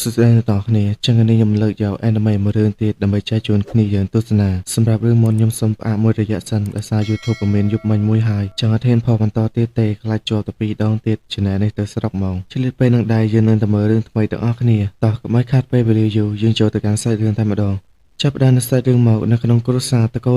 សួស្តីអ្នកទាំងអស់គ្នាចឹងនេះខ្ញុំលើកយក anime មួយរឿងទៀតដើម្បីចែកជូនគ្នាយើងទស្សនាសម្រាប់រឿងមុនខ្ញុំសូមផ្អាកមួយរយៈសិនដោយសារ YouTube ពុំមានយប់មិញមួយហើយចឹងអត់ហ៊ានផុសបន្តទៀតទេខ្លាចជាប់ទៅ2ដងទៀត channel នេះទៅស្រុកហ្មងឆ្លៀតពេលនឹងដែរយើងនឹងទៅមើលរឿងថ្មីទាំងអស់គ្នាតោះកុំឲ្យខាតពេលវេលាយូរយើងចូលទៅកាន់សាច់រឿងតែម្ដងចាប់ផ្ដើមនៅសាច់រឿងមកនៅក្នុងគ្រួសារតកូ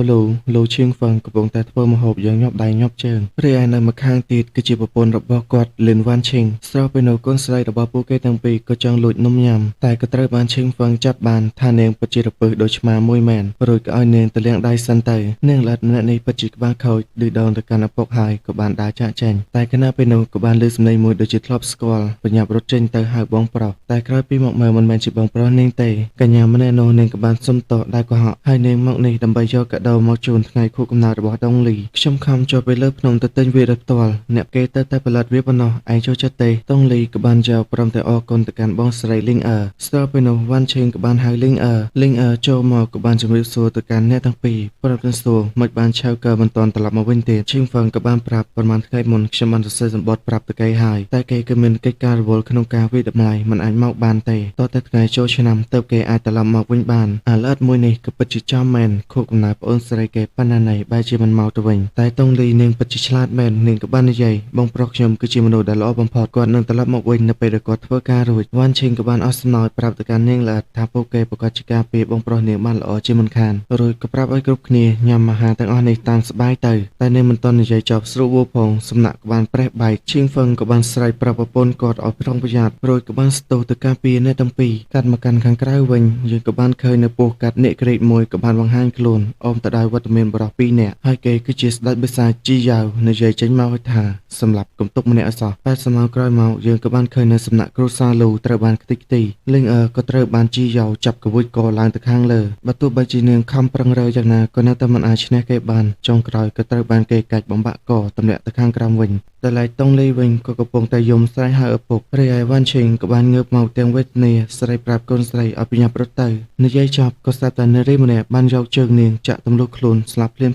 លូឈៀងហ្វឹងកំពុងតែធ្វើម្ហូបយ៉ាងញាប់ដៃញាប់ជើងរីឯនៅម្ខាងទៀតគឺជាប្រពន្ធរបស់គាត់លិនវ៉ាន់ឈិងស្រស់ពេលនៅកូនស្រីរបស់ពួកគេទាំងពីរក៏ចង់លួចនំញ៉ាំតែក៏ត្រូវបានឈិងហ្វឹងចាប់បានថានាងពិតជារពឹសដូចឆ្មាមួយមែនរួចក៏ឲ្យនាងទៅលាងដៃសិនទៅនាងល្អិតម្នាក់នេះពិតជាក្បាលខូចឌឺដងទៅកាន់ឪពុកហើយក៏បានដើរចាកចេញតែគណៈពេលនោះក៏បានឮសំឡេងមួយដូចជាធ្លាប់ស្គាល់បញ្ញាប់រត់ចេញទៅហៅបងប្រុសតែក្រោយពីមកមើលមិនមែនជាបងប្រុសនាងទេកញ្ញាម្នាក់នោះនាងក៏បានសុំទោសដែរកុហកហើយនាងមកនេះដើម្បីយកកាដូមកជូនថ្ងៃខួបកំណើតរបស់ដុងលីខ្ញុំខំចូលទៅលើភ្នំទៅទិញវាដោយផ្ទាល់អ្នកគេទៅតែផលិតវាប៉ុណ្ណោះឯងចូលចិត្តទេដុងលីក៏បានយកព្រមទាំងអរគុណទៅកាន់បងស្រីលីងអឺស្ទើរពេលនោះវ៉ាន់ឆេងក៏បានហៅលីងអឺចូលមកក៏បានជម្រាបសួរទៅកាន់អ្នកទាំងពីរព្រមទាំងសួរមិនបានឆៅកើមិនទាន់ត្រឡប់មកវិញទេឈីងហ្វឹងក៏បានប្រាប់ប្រហែលថ្ងៃមុនខ្ញុំបានសរសេរសម្បត្តិប្រាប់ទៅគេហើយតែគេក៏មានកិច្ចការរវល់ក្នុងការវិតម្លៃមិនអាចមកបានទេតតែថ្ងៃចូលឆ្នាំទៅគេអាចត្រឡប់មកវិញបានអាឡឺតមួយនេះក៏ពិតជាចំមែនខួបកំណើតប្អូនស្រីគេប៉ុណ្ណាណីបែរជាមិនមកទៅវិញតែតុងលីនាងពិតជាឆ្លាតមែននាងក៏បាននិយាយបងប្រុសខ្ញុំគឺជាមនុស្សដែលល្អបំផុតគាត់នឹងត្រឡប់មកវិញនៅពេលដែលគាត់ធ្វើការរួចវ៉ាន់ឈិងក៏បានអស់សំណើចប្រាប់ទៅកាន់នាងល្អិតថាពួកគេប្រកាសជាការពារបងប្រុសនាងបានល្អជាមិនខានរួចក៏ប្រាប់ឲ្យគ្រប់គ្នាញ៉ាំអាហារទាំងអស់នេះតាមសប្បាយទៅតែនាងមិនទាន់និយាយចប់ស្រួលវួរផងសំណាក់ក៏បានប្រេះបែកឈិងហ្វឹងក៏បានស្រែកប្រាប់ប្រពន្ធគាត់ឲ្យប្រុងប្រយ័ត្នរួចក៏បានស្ទុះទៅការពារអ្នកទាំងពីរកាត់មកកាន់ខាងក្រៅវិញយើងក៏បានឃើញនៅពោះកាត់អ្នកក្រេកមួយក៏បានបង្ហាញខ្លួនអមទៅដោយវត្តមានបរិស2នាក់ហើយគេគឺជាស្ដេចបិសាចជីយ៉ាវនិយាយចេញមកថាសម្រាប់គំតុកម្នាក់អសោះ80ម៉ោងក្រោយមកយើងក៏បានឃើញនៅសំណាក់គ្រូសាលូត្រូវបានខ្ទេចខ្ទីលីងក៏ត្រូវបានជីយ៉ាវចាប់កវួចកឡើងទៅខាងលើបើទោះបីជានាងខំប្រឹងរើយ៉ាងណាក៏នៅតែមិនអាចឈ្នះគេបានចុងក្រោយក៏ត្រូវបានគេកាច់បំបាក់កទម្លាក់ទៅខាងក្រោមវិញតែឡែកតុងលីវិញក៏កំពុងតែយំស្រែកហៅឪពុករីឯវ៉ាន់ឈិងក៏បានងើបមកទាំងវេទនាស្រែកប្រាប់កូនស្រីឲ្យបញ្ញាប់រត់ទៅនិយាយចប់ក៏ស្ដាប់តែនារីម្នាក់បានយកជើងនាងចាក់ទម្លុះខ្លួនស្លាប់ភ្លាម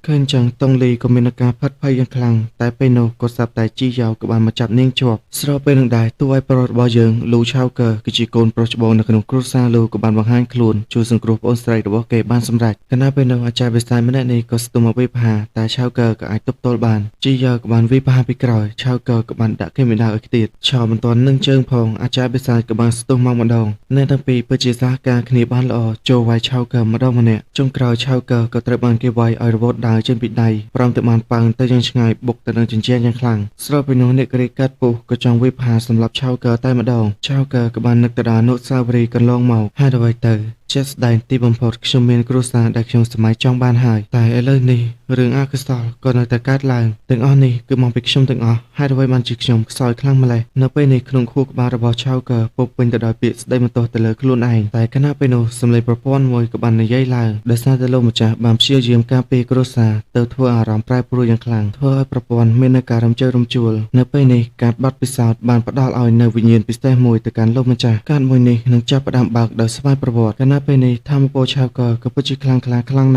ឃើញចឹងតុងលីក៏មានអាការផាត់ភ័យយ៉ាងខ្លាំងតែពេលនោះក៏ស្ដាប់តែជីយ៉ាវក៏បានមកចាប់នាងជាប់ស្របពេលនឹងដែរតួឯប្រុសរបស់យើងលូឆៅកើគឺជាកូនប្រុសច្បងនៅក្នុងគ្រួសារលូក៏បានបង្ហាញខ្លួនជួយសង្គ្រោះប្អូនស្រីរបស់គេបានសម្រេចខណៈពេលនោះអាចារ្យវិស័យម្នាក់នេះក៏ស្ទុះមកវិបហាតែឆៅកើក៏អាចទប់ទល់បានជីយ៉ាវក៏បានវិបហាពីក្រោយឆៅកើក៏បានដាក់គេមិនដៅឲ្យខ្ទៀតឆោមិនទាន់នឹងជើងផងអាចារ្យវិស័យក៏បានស្ទុះមកម្ដងអ្នកទាំងពីរពិតជាសហការគ្នាបានល្អចូលវាយឆៅកើម្ដងម្នាក់ចុងក្រោយឆៅកើក៏ត្រូវបានគេវាយឲ្យរវល់ដើរចេញពីដៃព្រមទាំងបានប៉ើងទៅយ៉ាងឆ្ងាយបុកទៅនឹងជញ្ជាំងយ៉ាងខ្លាំងស្របពេលនោះអ្នកក្រេកាត់ពុះក៏ចង់វិបហាសម្រាប់ឆៅកើតែម្ដងឆៅកើក៏បាននឹកទៅដល់អនុស្សាវរីយ៍កន្លងមកហេតុអ្វីទៅជាក់ស្ដែងទីបំផុតខ្ញុំមានគ្រួសារដែលខ្ញុំសម័យចង់បានហើយតែឥឡូវនេះរឿងអកុសលក៏នៅតែកើតឡើងទាំងអស់នេះគឺមកពីខ្ញុំទាំងអស់ហេតុអ្វីបានជាខ្ញុំខ្សោយខ្លាំងម្ល៉េះនៅពេលនេះក្នុងខួរក្បាលរបស់ឆៅកើពុបពេញទៅដោយពាក្យស្ដីបន្ទោសទៅលើខ្លួនឯងតែគណៈពេលនោះសម្លេងប្រព័ន្ធមួយក៏បាននិយាយឡើងដោយសារតែលោកម្ចាស់បានព្យាយាមការពារគ្រួសារទៅធ្វើអារម្មណ៍ប្រែប្រួលយ៉ាងខ្លាំងធ្វើឲ្យប្រព័ន្ធមាននៅការរំជើបរំជួលនៅពេលនេះការបាត់ពិសោធន៍បានផ្ដល់ឲ្យនៅវិញ្ញាណពិសេសមួយទៅកាន់លោកម្ចាស់ការមួយនេះនឹងចាប់ផ្ដើមបើកដោយស្វ័យប្រវត្តិគណៈពេលនេះធម្មពលឆៅកើក៏ពិតជាខ្លាំង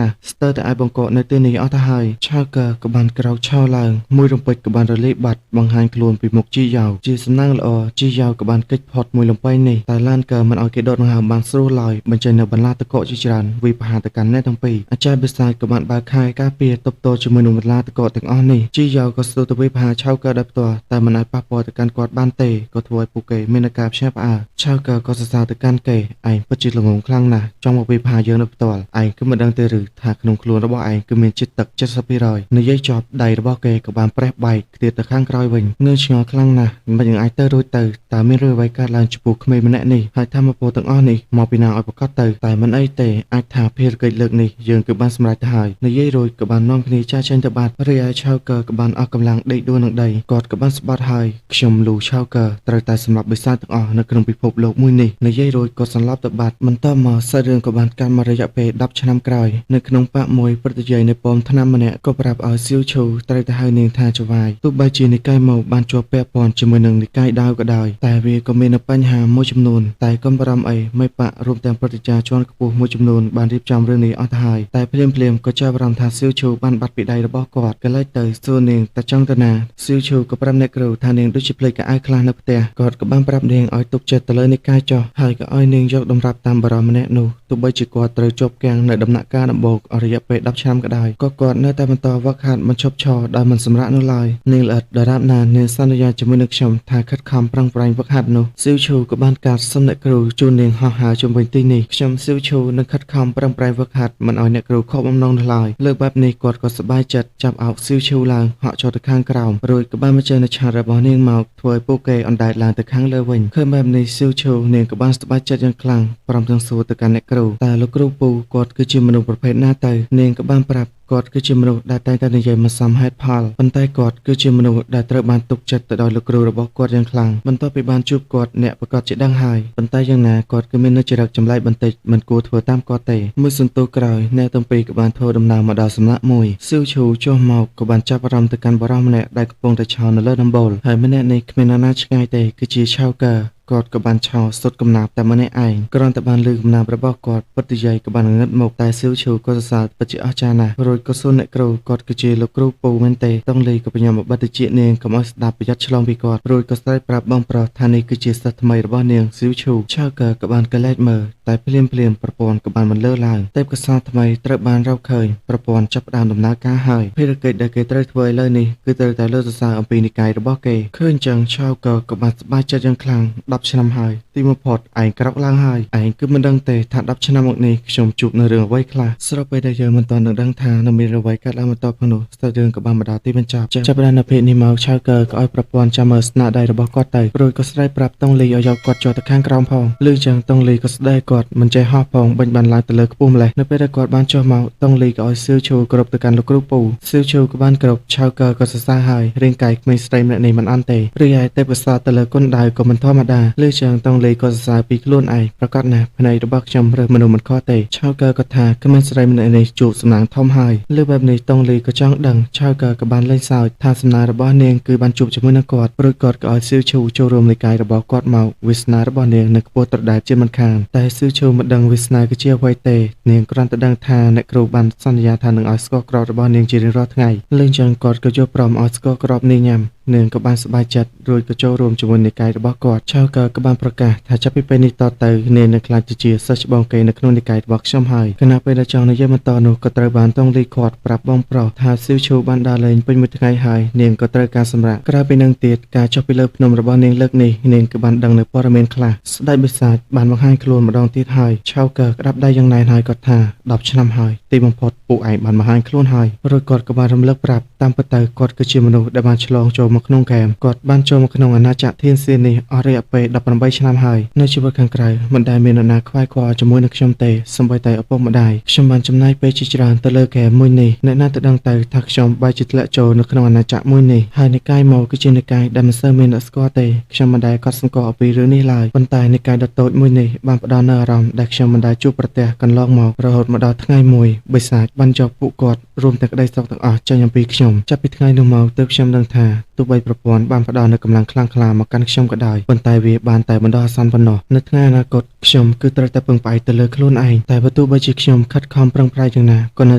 ណាស់ស្ទើរតែអាចបង្កកនៅទីនេះអស់ទៅហើយឆៅកើក៏បានក្រោកឈរឡើងមួយរំពេចក៏បានរលាយបាត់បង្ហាញខ្លួនពីមុខជីយ៉ាវជាសំណាងល្អជីយ៉ាវក៏បានគេចផុតមួយលំពែងនេះតែឡានកើមិនឲ្យគេដកដង្ហើមបានស្រួលឡើយបញ្ចេញនៅបន្លាតកកជាច្រើនវិបហាទៅកាន់អ្នកទាំងពីរអាចារ្យបិសាចក៏បានបើកខែការពារទប់ទល់ជាមួយនឹងបន្លាតកកទាំងអស់នេះជីយ៉ាវក៏ស្ទុះទៅវិបហាឆៅកើដោយផ្ទាល់តែមិនអាចប៉ះពាល់ទៅកាន់គាត់បានទេក៏ធ្វើឲ្យពួកគេមានអាការភ្ញាក់ផ្អើលឆៅកើក៏សរសើរទៅកាន់គេឯងពិតជាល្ងងខ្លាំងណាស់ចង់មកវិបហាយើងនៅផ្ទាល់ឯងគឺមិនដឹងទេឬថាក្នុងខ្លួនរបស់ឯងគឺមានជាតិទឹក 70% និយាយចប់ដៃរបស់គេក៏បានប្រេះបែកខ្ទៀតទៅខាងក្រោយវិញងឿងឆ្ងល់ខ្លាំងណាស់មិនយ៉ាងអាចទៅរួចទៅតើមានរឿងអ្វីកើតឡើងចំពោះក្មេងម្នាក់នេះហើយធម្មពលទាំងអស់នេះមកពីណាឲ្យប្រកាសទៅតែមិនអីទេអាចថាភារកិច្ចលើកនេះយើងគឺបានសម្រេចទៅហើយនិយាយរួចក៏បាននាំគ្នាចាចេញទៅបាត់រីឯឆៅកើក៏បានអស់កម្លាំងដេកដួលនឹងដីគាត់ក៏បានស្បាត់ហើយខ្ញុំលូឆៅកើត្រូវតែសម្លាប់បិសាចទាំងអស់នៅក្នុងពិភពលោកមួយនេះនិយាយរួចក៏សន្លប់ទៅបាត់បន្តមក មកសាច់រឿងក៏បានកាន់មករយៈពេល10ឆ្នាំក្រោយនៅក្នុងបកមួយព្រឹទ្ធយាយនៃប៉មថ្នាំម្នាក់ក៏ប្រាប់ឲ្យសៀវឈូត្រូវទៅហៅនាងថាចវាយទោះបីជានិកាយមកបានជាប់ពាក់ព័ន្ធជាមួយនឹងនិកាយដាវក៏ដោយតែវាក៏មានបញ្ហាមួយចំនួនតែកុំបារម្ភអីមេបករួមទាំងព្រឹទ្ធចារ្យជាន់ខ្ពស់មួយចំនួនបានរៀបចំរឿងនេះអស់ទៅហើយតែភ្លាមក៏ចាប់អារម្មណ៍ថាសៀវឈូបានបាត់ពីដៃរបស់គាត់ក៏លេចទៅសួរនាងតើចង់ទៅណាសៀវឈូក៏ប្រាប់អ្នកគ្រូថានាងដូចជាភ្លេចកៅអៅខ្លះនៅផ្ទះគាត់ក៏បានប្រាប់នាងឲ្យទុកចិត្តទៅលើនិកាយចុះហើយក៏ឲ្យនាងយកតម្រាប់តាមបារម្ភម្នាក់នោះទោះបីជាគាត់ត្រូវជាប់គាំងនៅដំណាក់កាលដំបូងអស់រយៈពេល10ឆ្នាំក៏ដោយក៏គាត់នៅតែបន្តវឹកហាត់មិនឈប់ឈរដោយមិនសម្រាកនោះឡើយនាងល្អិតដរាបណានាងសន្យាជាមួយនឹងខ្ញុំថាខិតខំប្រឹងប្រែងវឹកហាត់នោះសៀវឈូក៏បានកាត់សុំអ្នកគ្រូជូននាងហោះហើរជុំវិញទីនេះខ្ញុំសៀវឈូនឹងខិតខំប្រឹងប្រែងវឹកហាត់មិនឲ្យអ្នកគ្រូខកបំណងនោះឡើយលើបែបនេះគាត់ក៏សប្បាយចិត្តចាប់អោបសៀវឈូឡើងហក់ចូលទៅខាងក្រោមរួចក៏បានបញ្ចេញនូវឆាតរបស់នាងមកធ្វើឲ្យពួកគេអណ្ដែតឡើងទៅខាងលើវិញឃើញបែបនេះសៀវឈូនាងក៏បានសប្បាយចិត្តយ៉ាងខ្លាំងព្រមទាំងសួរទៅកាន់អ្នកគ្រូតើលោកគ្រូពូគាត់គឺជាមនុស្សប្រភេទណាទៅនាងក៏បានប្រាប់គាត់គឺជាមនុស្សដែលតែងតែនិយាយមិនសមហេតុផលប៉ុន្តែគាត់គឺជាមនុស្សដែលត្រូវបានទុកចិត្តទៅដោយលោកគ្រូរបស់គាត់យ៉ាងខ្លាំងបន្ទាប់ពីបានជួបគាត់អ្នកប្រកាសជាដឹងហើយប៉ុន្តែយ៉ាងណាគាត់ក៏មាននូវចរិតចម្លែកបន្តិចមិនគួរធ្វើតាមគាត់ទេមួយសន្ទុះក្រោយអ្នកទាំងពីរក៏បានធ្វើដំណើរមកដល់សំណាក់មួយសៀវឈូចុះមកក៏បានចាប់អារម្មណ៍ទៅកាន់បរិសម្នាក់ដែលកំពុងតែឈរនៅលើដំបូលហើយម្នាក់នេះគ្មាននរណាឆ្ងាយទេគឺជាឆៅកាគាត់ក៏បានឆោសុតកំណាប់តែម្នាក់ឯងគ្រាន់តែបានលើកំណាប់របស់គាត់ពិតជាយាយក៏បានងឹតមកតែសៀវឈូក៏សរសើរពិតជាអស្ចារ្យណាស់រួចក៏សួរអ្នកគ្រូគាត់គឺជាលោកគ្រូពូមែនទេតង់លីក៏បញ្ញាមកបិទតិចនាងកុំឲ្យស្ដាប់ប្រយ័ត្នឆ្លងពីគាត់រួចក៏ស្រែកប្រាប់បងប្រុសថានេះគឺជាសិស្សថ្មីរបស់នាងសៀវឈូឆើក៏បានកលែកមើលតែភ្លាមប្រព័ន្ធក៏បានបន្លឺឡើងទេពកោសល្យថ្មីត្រូវបានរកឃើញប្រព័ន្ធចាប់ផ្ដើមដំណើរការហើយភារកិច្ចដែលគេត្រូវធ្វើឥឡូវនេះគឺត្រូវតែលើកសរសើរអំពីនិកាយរបស់គេឃើញចឹងឆៅក៏បានសប្បាយចិត្តយ៉ាងខ្លាំង10ឆ្នាំហើយទីបំផុតឯងក្រោកឡើងហើយឯងគឺមិនដឹងទេថា10ឆ្នាំមកនេះខ្ញុំជួបនៅរឿងអ្វីខ្លះស្របពេលដែលយើងមិនទាន់នឹងដឹងថានឹងមានអ្វីកើតឡើងបន្តផងនោះស្ទើររឿងក៏បានមកដល់ទីបញ្ចប់ចាប់ផ្ដើមនៅពេលនេះមកឆៅក៏ឲ្យប្រព័ន្ធចាំមើលស្នាដៃរបស់គាត់ទៅរួចក៏ស្រែកប្រាប់តុងលីឲ្យយកគាត់ចុះទៅខាងក្រោមផងលឺចឹងតុងលីក៏ស្ដីគាត់មិនចេះហោះផងបាញ់បានឡើងទៅលើខ្ពស់ម្លេះនៅពេលដែលគាត់បានចុះមកតុងលីក៏ឲ្យសៀវឈូគ្រប់ទៅកាន់លោកគ្រូពូសៀវឈូក៏បានគ្រប់ឆៅក៏សរសើរហើយរាងកាយក្មេងស្រីម្នាក់នេះមិនអន់ទេរីឯទេពកោសល្យទៅលើគុណដៅក៏មិនធម្មតាលឺចឹងតុងលីក៏សរសើរពីខ្លួនឯងប្រកាសណាស់ភ្នែករបស់ខ្ញុំរើសមនុស្សមិនខុសទេឆៅក៏ថាក្មេងស្រីម្នាក់នេះជួបសំណាងធំហើយលើបែបនេះតុងលីក៏ចង់ដឹងឆៅក៏បានលេងសើចថាសំណាងរបស់នាងគឺបានជួបជាមួយនឹងគាត់ព្រោះគាត់ក៏ឲ្យសៀវឈូចូលរួមនិកាយរបស់គាត់មកវាសនារបស់នាងនៅខ្ពស់ត្រដែតជាមិនខានតែសៀវឈូមិនដឹងវាសនាគឺជាអ្វីទេនាងគ្រាន់តែដឹងថាអ្នកគ្រូបានសន្យាថានឹងឲ្យស្ករក្រប់របស់នាងជារៀងរាល់ថ្ងៃលេងចឹងគាត់ក៏យកព្រមឲ្យស្ករក្រប់នាងញ៉ាំនាងក៏បានសប្បាយចិត្តរួចក៏ចូលរួមជាមួយនិកាយរបស់គាត់ឆៅក៏បានប្រកាសថាចាប់ពីពេលនេះតទៅនាងនឹងក្លាយជាសិស្សច្បងគេនៅក្នុងនិកាយរបស់ខ្ញុំហើយគណៈពេលដែលចង់និយាយបន្តនោះក៏ត្រូវបានតុងលីគាត់ប្រាប់បងប្រុសថាសៀវឈូបានដើរលេងពេញមួយថ្ងៃហើយនាងក៏ត្រូវការសម្រាកក្រៅពីនឹងទៀតការចុះពីលើភ្នំរបស់នាងលើកនេះនាងក៏បានដឹងនៅព័ត៌មានខ្លះស្ដេចបិសាចបានបង្ហាញខ្លួនម្ដងទៀតហើយឆៅក៏ក្តាប់ដៃយ៉ាងណែនហើយគាត់ថា10ឆ្នាំហើយទីបំផុតពួកឯងបានបង្ហាញខ្លួនហើយរួចគាត់ក៏បានរំលឹកប្រាប់តាមពិតទៅគាត់គឺជាមនុស្សដែលបានឆ្លងចូលមកក្នុងហ្គេមគាត់បានចូលមកក្នុងអាណាចក្រធានសៀននេះអស់រយៈពេល18ឆ្នាំហើយនៅជីវិតខាងក្រៅមិនដែលមាននរណាខ្វាយខ្វល់ជាមួយនឹងខ្ញុំទេសូម្បីតែឪពុកម្ដាយខ្ញុំបានចំណាយពេលជាច្រើនទៅលើហ្គេមមួយនេះអ្នកណាទៅដឹងទៅថាខ្ញុំបែរជាធ្លាក់ចូលនៅក្នុងអាណាចក្រមួយនេះហើយនិកាយមកគឺជានិកាយដែលមិនសូវមានអ្នកស្គាល់ទេខ្ញុំមិនដែលកត់សម្គាល់អំពីរឿងនេះឡើយប៉ុន្តែនិកាយដ៏តូចមួយនេះបានផ្ដល់នូវអារម្មណ៍ដែលខ្ញុំមិនដែលជួបប្រទះកន្លងមករហូតមកដល់ថ្ងៃមួយបិសាចបានយកពួកគាត់រួមទាំងក្តីសោកទាំងអស់ចេញអំពីខ្ញុំចាប់ពីថ្ងៃនោះមកទើបខ្ញុំដឹងថាទោះបីប្រព័ន្ធបានផ្ដល់នូវកម្លាំងខ្លាំងក្លាមកកាន់ខ្ញុំក៏ដោយប៉ុន្តែវាបានតែបណ្ដោះអាសន្នប៉ុណ្ណោះនៅថ្ងៃអនាគតខ្ញុំគឺត្រូវតែពឹងផ្អែកទៅលើខ្លួនឯងតែបើទោះបីជាខ្ញុំខិតខំប្រឹងប្រែងយ៉ាងណាក៏នៅ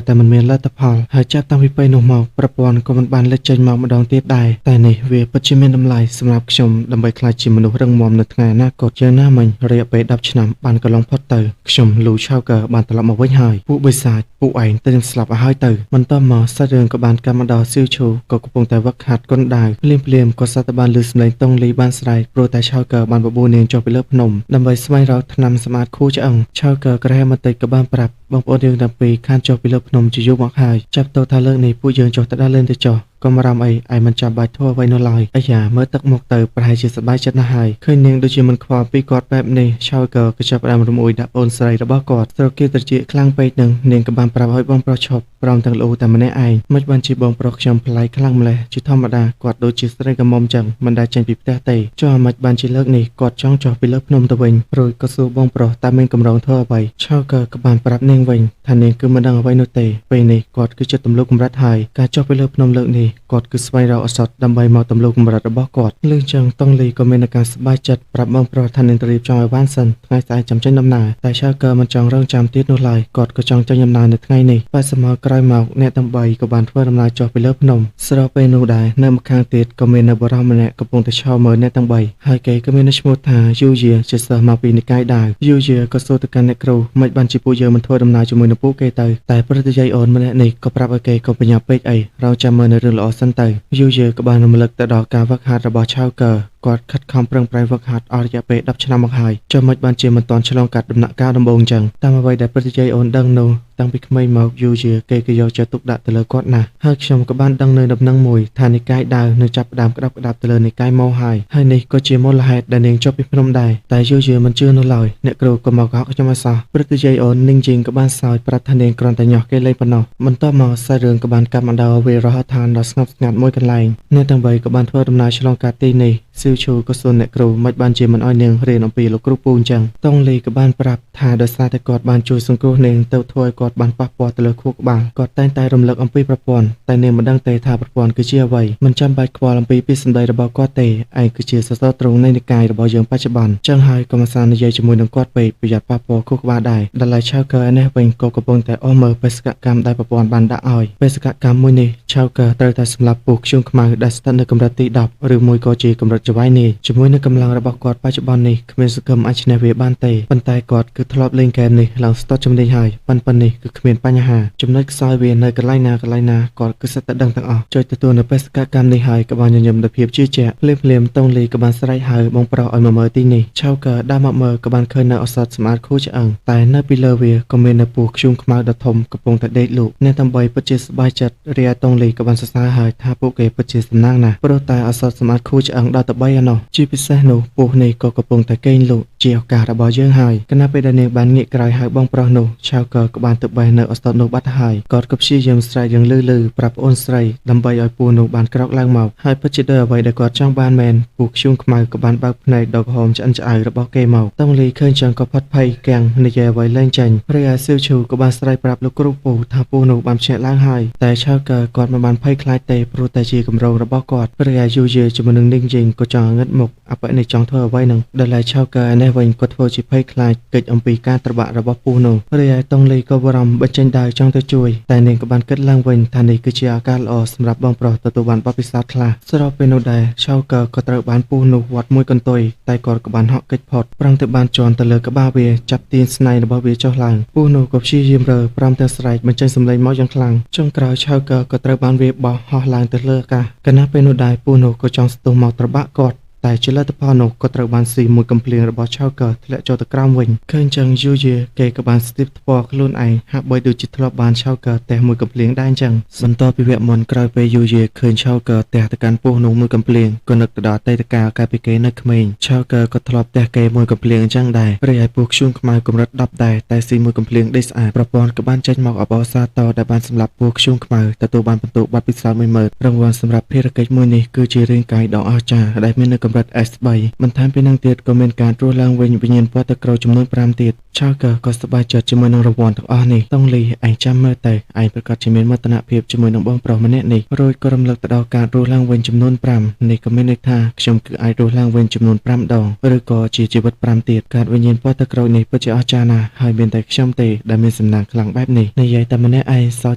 តែមិនមានលទ្ធផលហើយចាប់តាំងពីពេលនោះមកប្រព័ន្ធក៏មិនបានលេចចេញមកម្ដងទៀតដែរតែនេះវាពិតជាមានតម្លៃសម្រាប់ខ្ញុំដើម្បីក្លាយជាមនុស្សរឹងមាំនៅថ្ងៃអនាគតយ៉ាងណាមិញរយៈពេល10ឆ្នាំបានកន្លងផុតទៅខ្ញុំលូឆៅក៏បានត្រឡប់មកវិញហើយពួកបិសាចពួកឯងទៅនឹងស្លាប់ឲ្យហើយទៅបន្តមកសាច់រឿងក៏បានកម្មមកដល់សៀវឈូក៏កំពុងតែវឹកហាត់គុនដាវភ្លាមក៏សត្វបានលឺសំឡេងតុងលីបានស្រែកព្រោះតែឆៅក៏បានបបួលនាងចុះពីលើភ្នំដើម្បីស្វែងរកថ្នាំសម្អាតខួរឆ្អឹងឆៅក៏ក្រែបន្តិចក៏បានប្រាប់បងប្អូនយើងទាំងពីរខានចុះពីលើភ្នំជាយូរមកហើយចាប់ទៅថាលើកនេះពួកយើងចុះទៅដើរលេងទៅចុះកុំរំអីឯងមិនចាំបាច់ធ្វើអ្វីនោះឡើយអាយ៉ាមើលទឹកមកទៅប្រហែលជាសប្បាយចិត្តណាស់ហើយឃើញនាងដូចជាមិនខ្វល់ពីគាត់បែបនេះឆៅក៏ចាប់ផ្ដើមរំអួយដាក់អូនស្រីរបស់គាត់ស្រគៀលត្រជាខ្លាំងពេកនឹងនាងក៏បានប្រាប់ឲ្យបងប្រុសឈប់ ព្រមទាំងលោតែម្នាក់ឯងមិនបានជាបងប្រុសខ្ញុំប្លែកខ្លាំងម្លេះជាធម្មតាគាត់ដូចជាស្រីកមុំចឹងមិនដែលចេញពីផ្ទះទេចុះមិនបានជាលើកនេះគាត់ចង់ចុះពីលើភ្នំទៅវិញរួចក៏សួរបងប្រុសតើមានកម្រងធ្វើអ្វីឆៅកើក៏បានប្រាប់នាងវិញថានាងគឺមិនដឹងអ្វីនោះទេពេលនេះគាត់គឺចិត្តទម្លុះកម្រិតហើយការចុះពីលើភ្នំលើកនេះគាត់គឺស្វែងរកឱសថដើម្បីមកទម្លុះកម្រិតរបស់គាត់លឺចឹងតុងលីក៏មានការសប្បាយចិត្តប្រាប់បងប្រុសថានាងទៅរៀបចំឲ្យបានសិនថ្ងៃស្អែកចាំចេញដំណើរតែឆៅកើមិនចង់រងចាំទៀតនោះឡើយគាត់ក៏ចង់ចេញដំណើរនៅថ្ងៃនេះប៉ែសម័យក្រោយមកអ្នកទាំង3ក៏បានធ្វើដំណើរចុះពីលើភ្នំស្របពេលនោះដែរនៅម្ខាងទៀតក៏មាននៅបរិសម្នាក់កំពុងតែឈរមើលអ្នកទាំង3ហើយគេក៏មានឈ្មោះថាយូយាជាសិស្សមកពីនិកាយដាវយូយាក៏សួរទៅកាន់អ្នកគ្រូមិនបានជាពួកយើងមិនធ្វើដំណើរជាមួយនឹងពួកគេទៅតែព្រឹទ្ធាយាយអូនម្នាក់នេះក៏ប្រាប់ឲ្យគេកុំបញ្ញាពេកអីរងចាំមើលនៅរឿងល្អសិនទៅយូយាក៏បានរំលឹកទៅដល់ការវឹកហាត់របស់ឆៅកើគាត់ខិតខំប្រឹងប្រែងវឹកហាត់អស់រយៈពេល10ឆ្នាំមកហើយចុះមិនបានជាមិនទាន់ឆ្លងកាត់ដំណាក់កាលដំបូងចឹងតាមអ្វីដែលព្រឹទ្ធាយាយអូនដឹងនោះតាំងពីក្មេងមកយូជាគេក៏យកចិត្តទុកដាក់ទៅលើគាត់ណាស់ហើយខ្ញុំក៏បានដឹងនៅដំណឹងមួយថានិកាយដាវនឹងចាប់ផ្ដើមក្តាប់ទៅលើនិកាយម៉ូហើយនេះក៏ជាមូលហេតុដែលនាងចុះពីភ្នំដែរតែយូជាមិនជឿនោះឡើយអ្នកគ្រូក៏មកកោកខ្ញុំឲ្យសោះព្រឹទ្ធាយាយអូននិងជីងក៏បានសើចប្រាប់ថានាងគ្រាន់តែញាស់គេលេងប៉ុណ្ណោះបន្ទាប់មកសាច់រឿងក៏បានកាប់មកដល់វារហដ្ឋានដ៏ស្ងប់ស្ងាត់មួយកន្លែងអ្នកទាំង3ក៏បានធ្វើដំណើរឆ្លងកាត់ទីនេះស៊ូឈូក៏សួរអ្នកគ្រូមិនបានជាមិនឲ្យនាងរៀនអំពីលោកគ្រូពូអញ្ចឹងតុងលីក៏បានប្រាប់ថាដោយសារតែគាត់បានជួយសង្គ្រោះនាងទៅធ្វើឲ្យគាត់បានប៉ះពាល់ទៅលើខួរក្បាលគាត់តែងតែរំលឹកអំពីប្រព័ន្ធតែនាងមិនដឹងទេថាប្រព័ន្ធគឺជាអ្វីមិនចាំបាច់ខ្វល់អំពីពាក្យសម្ដីរបស់គាត់ទេឯងគឺជាសសរទ្រូងនៃនិកាយរបស់យើងបច្ចុប្បន្នចឹងហើយក៏មិនសាននិយាយជាមួយនឹងគាត់ពេកប្រយ័ត្នប៉ះពាល់ខួរក្បាលដែរដល់ឡៃឆៅកើនេះវិញក៏កំពុងតែអស់មើលបេសកកម្មដែលប្រព័ន្ធបានដាក់ឲ្យបេសកកម្មមួយនេះឆៅកើត្រូវតែសម្លាប់ពូខធ្យូងខ្មៅដែលស្ថិតនៅកម្រិតទី10ឬមួយក៏ជាកម្រិតចវាយនេះជាមួយនឹងកម្លាំងរបស់គាត់បច្ចុប្បន្ននេះគ្មានសង្ឃឹមអាចឈ្នះវាបានទេប៉ុន្តែគាត់គឺធ្លាប់លេងហ្គេមនេះឡើងស្ទាត់ជំនាញហើយប៉ុន្តែនេះគឺគ្មានបញ្ហាចំណុចខ្សោយវានៅកន្លែងណាគាត់គឺសិតតែដឹងទាំងអស់ជួយទទួលនៅបេសកកម្មនេះហើយក៏បានញញឹមដោយភាពជឿជាក់ភ្លាមតុងលីក៏បានស្រែកហៅបងប្រុសឲ្យមកមើលទីនេះឆៅកើដើរមកមើលក៏បានឃើញនៅឱសថសម្អាតខួរឆ្អឹងតែនៅពីលើវាក៏មាននៅពស់ធ្យូងខ្មៅដ៏ធំកំពុងតែដេកលូកអ្នកទាំង3ពិតជាសប្បាយចិត្តរីឯតុងលីក៏បានសរសើរហើយថាពួកគេពិតជាសំណាងណាស់ព្រោះតែឱសថសម្អាតខួរឆ្អឹងដល់ទៅ3ឯណោះជាពិសេសនោះពស់នេះក៏កំពុងតែកេងលូកជាឱកាសរបស់យើងហើយគណៈពេលដែលនាងបានងាកក្រោយហៅបងប្រុសនោះឆៅកើក៏បានទៅបេះនៅឱសថនោះបាត់ហើយគាត់ក៏ព្យាយាមស្រែកយ៉ាងលឺប្រាប់ប្អូនស្រីដើម្បីឲ្យពស់នោះបានក្រោកឡើងមកហើយពិតជាដោយអ្វីដែលគាត់ចង់បានមែនពស់ធ្យូងខ្មៅក៏បានបើកភ្នែកដ៏ក្រហមឆ្អិនឆ្អៅរបស់គេមកតុងលីឃើញចឹងក៏ផាត់ភ័យកាំងនិយាយអ្វីលែងចាញ់រីឯស៊ូឈូក៏បានស្រែកប្រាប់លោកគ្រូពស់ថាពស់នោះបានភ្ញាក់ឡើងហើយតែឆៅកើគាត់មិនបានភ័យខ្លាចទេព្រោះតែជាកម្រងរបស់គាត់រីឯយូយាជាមួយនឹងនីងជីងក៏ចង់ងឹតមុខអបិនេះចង់ធ្វើអ្វីនឹងដែលឆៅកើនេះវិញគាត់ធ្វើជាភ័យខ្លាចកិច្ចអំពីការត្របាក់របស់ពស់នោះរីឯតុងលីក៏បារម្ភបញ្ចេញដៃចង់ទៅជួយតែនាងក៏បានគិតឡើងវិញថានេះគឺជាឱកាសល្អសម្រាប់បងប្រុសទទួលបានបទពិសោធន៍ខ្លះស្របពេលនោះដែរឆៅកើក៏ត្រូវបានពស់នោះវាត់មួយកន្ទុយតែគាត់ក៏បានហក់កិច្ចផុតប្រងទៅបានជន់ទៅលើក្បាលវាចាប់ទាញស្នែងរបស់វាចុះឡើងពស់នោះក៏ព្យាយាមរើព្រមទាំងស្រែកបញ្ចេញសំឡេងមកយ៉ាងខ្លាំងចុងក្រោយឆៅកើក៏ត្រូវបានវាបោះហោះឡើងទៅលើអាកាសគណៈពេលនោះដែរពស់នោះក៏ចង់ស្ទុះមកត្របាក់គាត់តែជាលទ្ធផលនោះក៏ត្រូវបានស៊ីមួយកំភ្លៀងរបស់ឆៅកើធ្លាក់ចូលទៅក្រោមវិញឃើញចឹងយូយាគេក៏បានស្ទាបថ្ពាល់ខ្លួនឯងហាក់បីដូចជាធ្លាប់បានឆៅកើទះមួយកំភ្លៀងដែរអញ្ចឹងបន្ទាប់ពីវគ្គមុនក្រោយពេលយូយាឃើញឆៅកើទះទៅកាន់ពស់នោះមួយកំភ្លៀងក៏នឹកទៅដល់អតីតកាលកាលពីគេនៅក្មេងឆៅកើក៏ធ្លាប់ទះគេមួយកំភ្លៀងអញ្ចឹងដែររីឯពស់ធ្យូងខ្មៅកម្រិត10ដែរតែស៊ីមួយកំភ្លៀងដេកស្អាតប្រព័ន្ធក៏បានចេញមកអបអរសាទរដែលបានសម្លាប់ពស់ធ្យូងខ្មៅទទួលបានបន្ទុកប័ណ្ណពិសោធន៍ 10000 រង្វាន់សម្រាប់ភារកិច្ចមួយនេះគឺជារាងកាយដ៏អស្ចារ្យដែលមាននៅកម្រិត S3បន្ថែមពីនឹងទៀតក៏មានការរស់ឡើងវិញវិញ្ញាណពណ៌ទឹកក្រចំនួន5ទៀតឆៅកើក៏សប្បាយចិត្តជាមួយនឹងរង្វាន់ទាំងអស់នេះតុងលីឯងចាំមើលទៅឯងប្រកាសជាមានមោទនភាពជាមួយនឹងបងប្រុសម្នាក់នេះរួចក៏រំលឹកទៅដល់ការរស់ឡើងវិញចំនួន5នេះក៏មានន័យថាខ្ញុំគឺអាចរស់ឡើងវិញចំនួន5ដងឬក៏ជាជីវិត5ទៀតការវិញ្ញាណពណ៌ទឹកក្រនេះពិតជាអស្ចារ្យណាស់ហើយមានតែខ្ញុំទេដែលមានសំណាងខ្លាំងបែបនេះនិយាយតែម្នាក់ឯងសោយ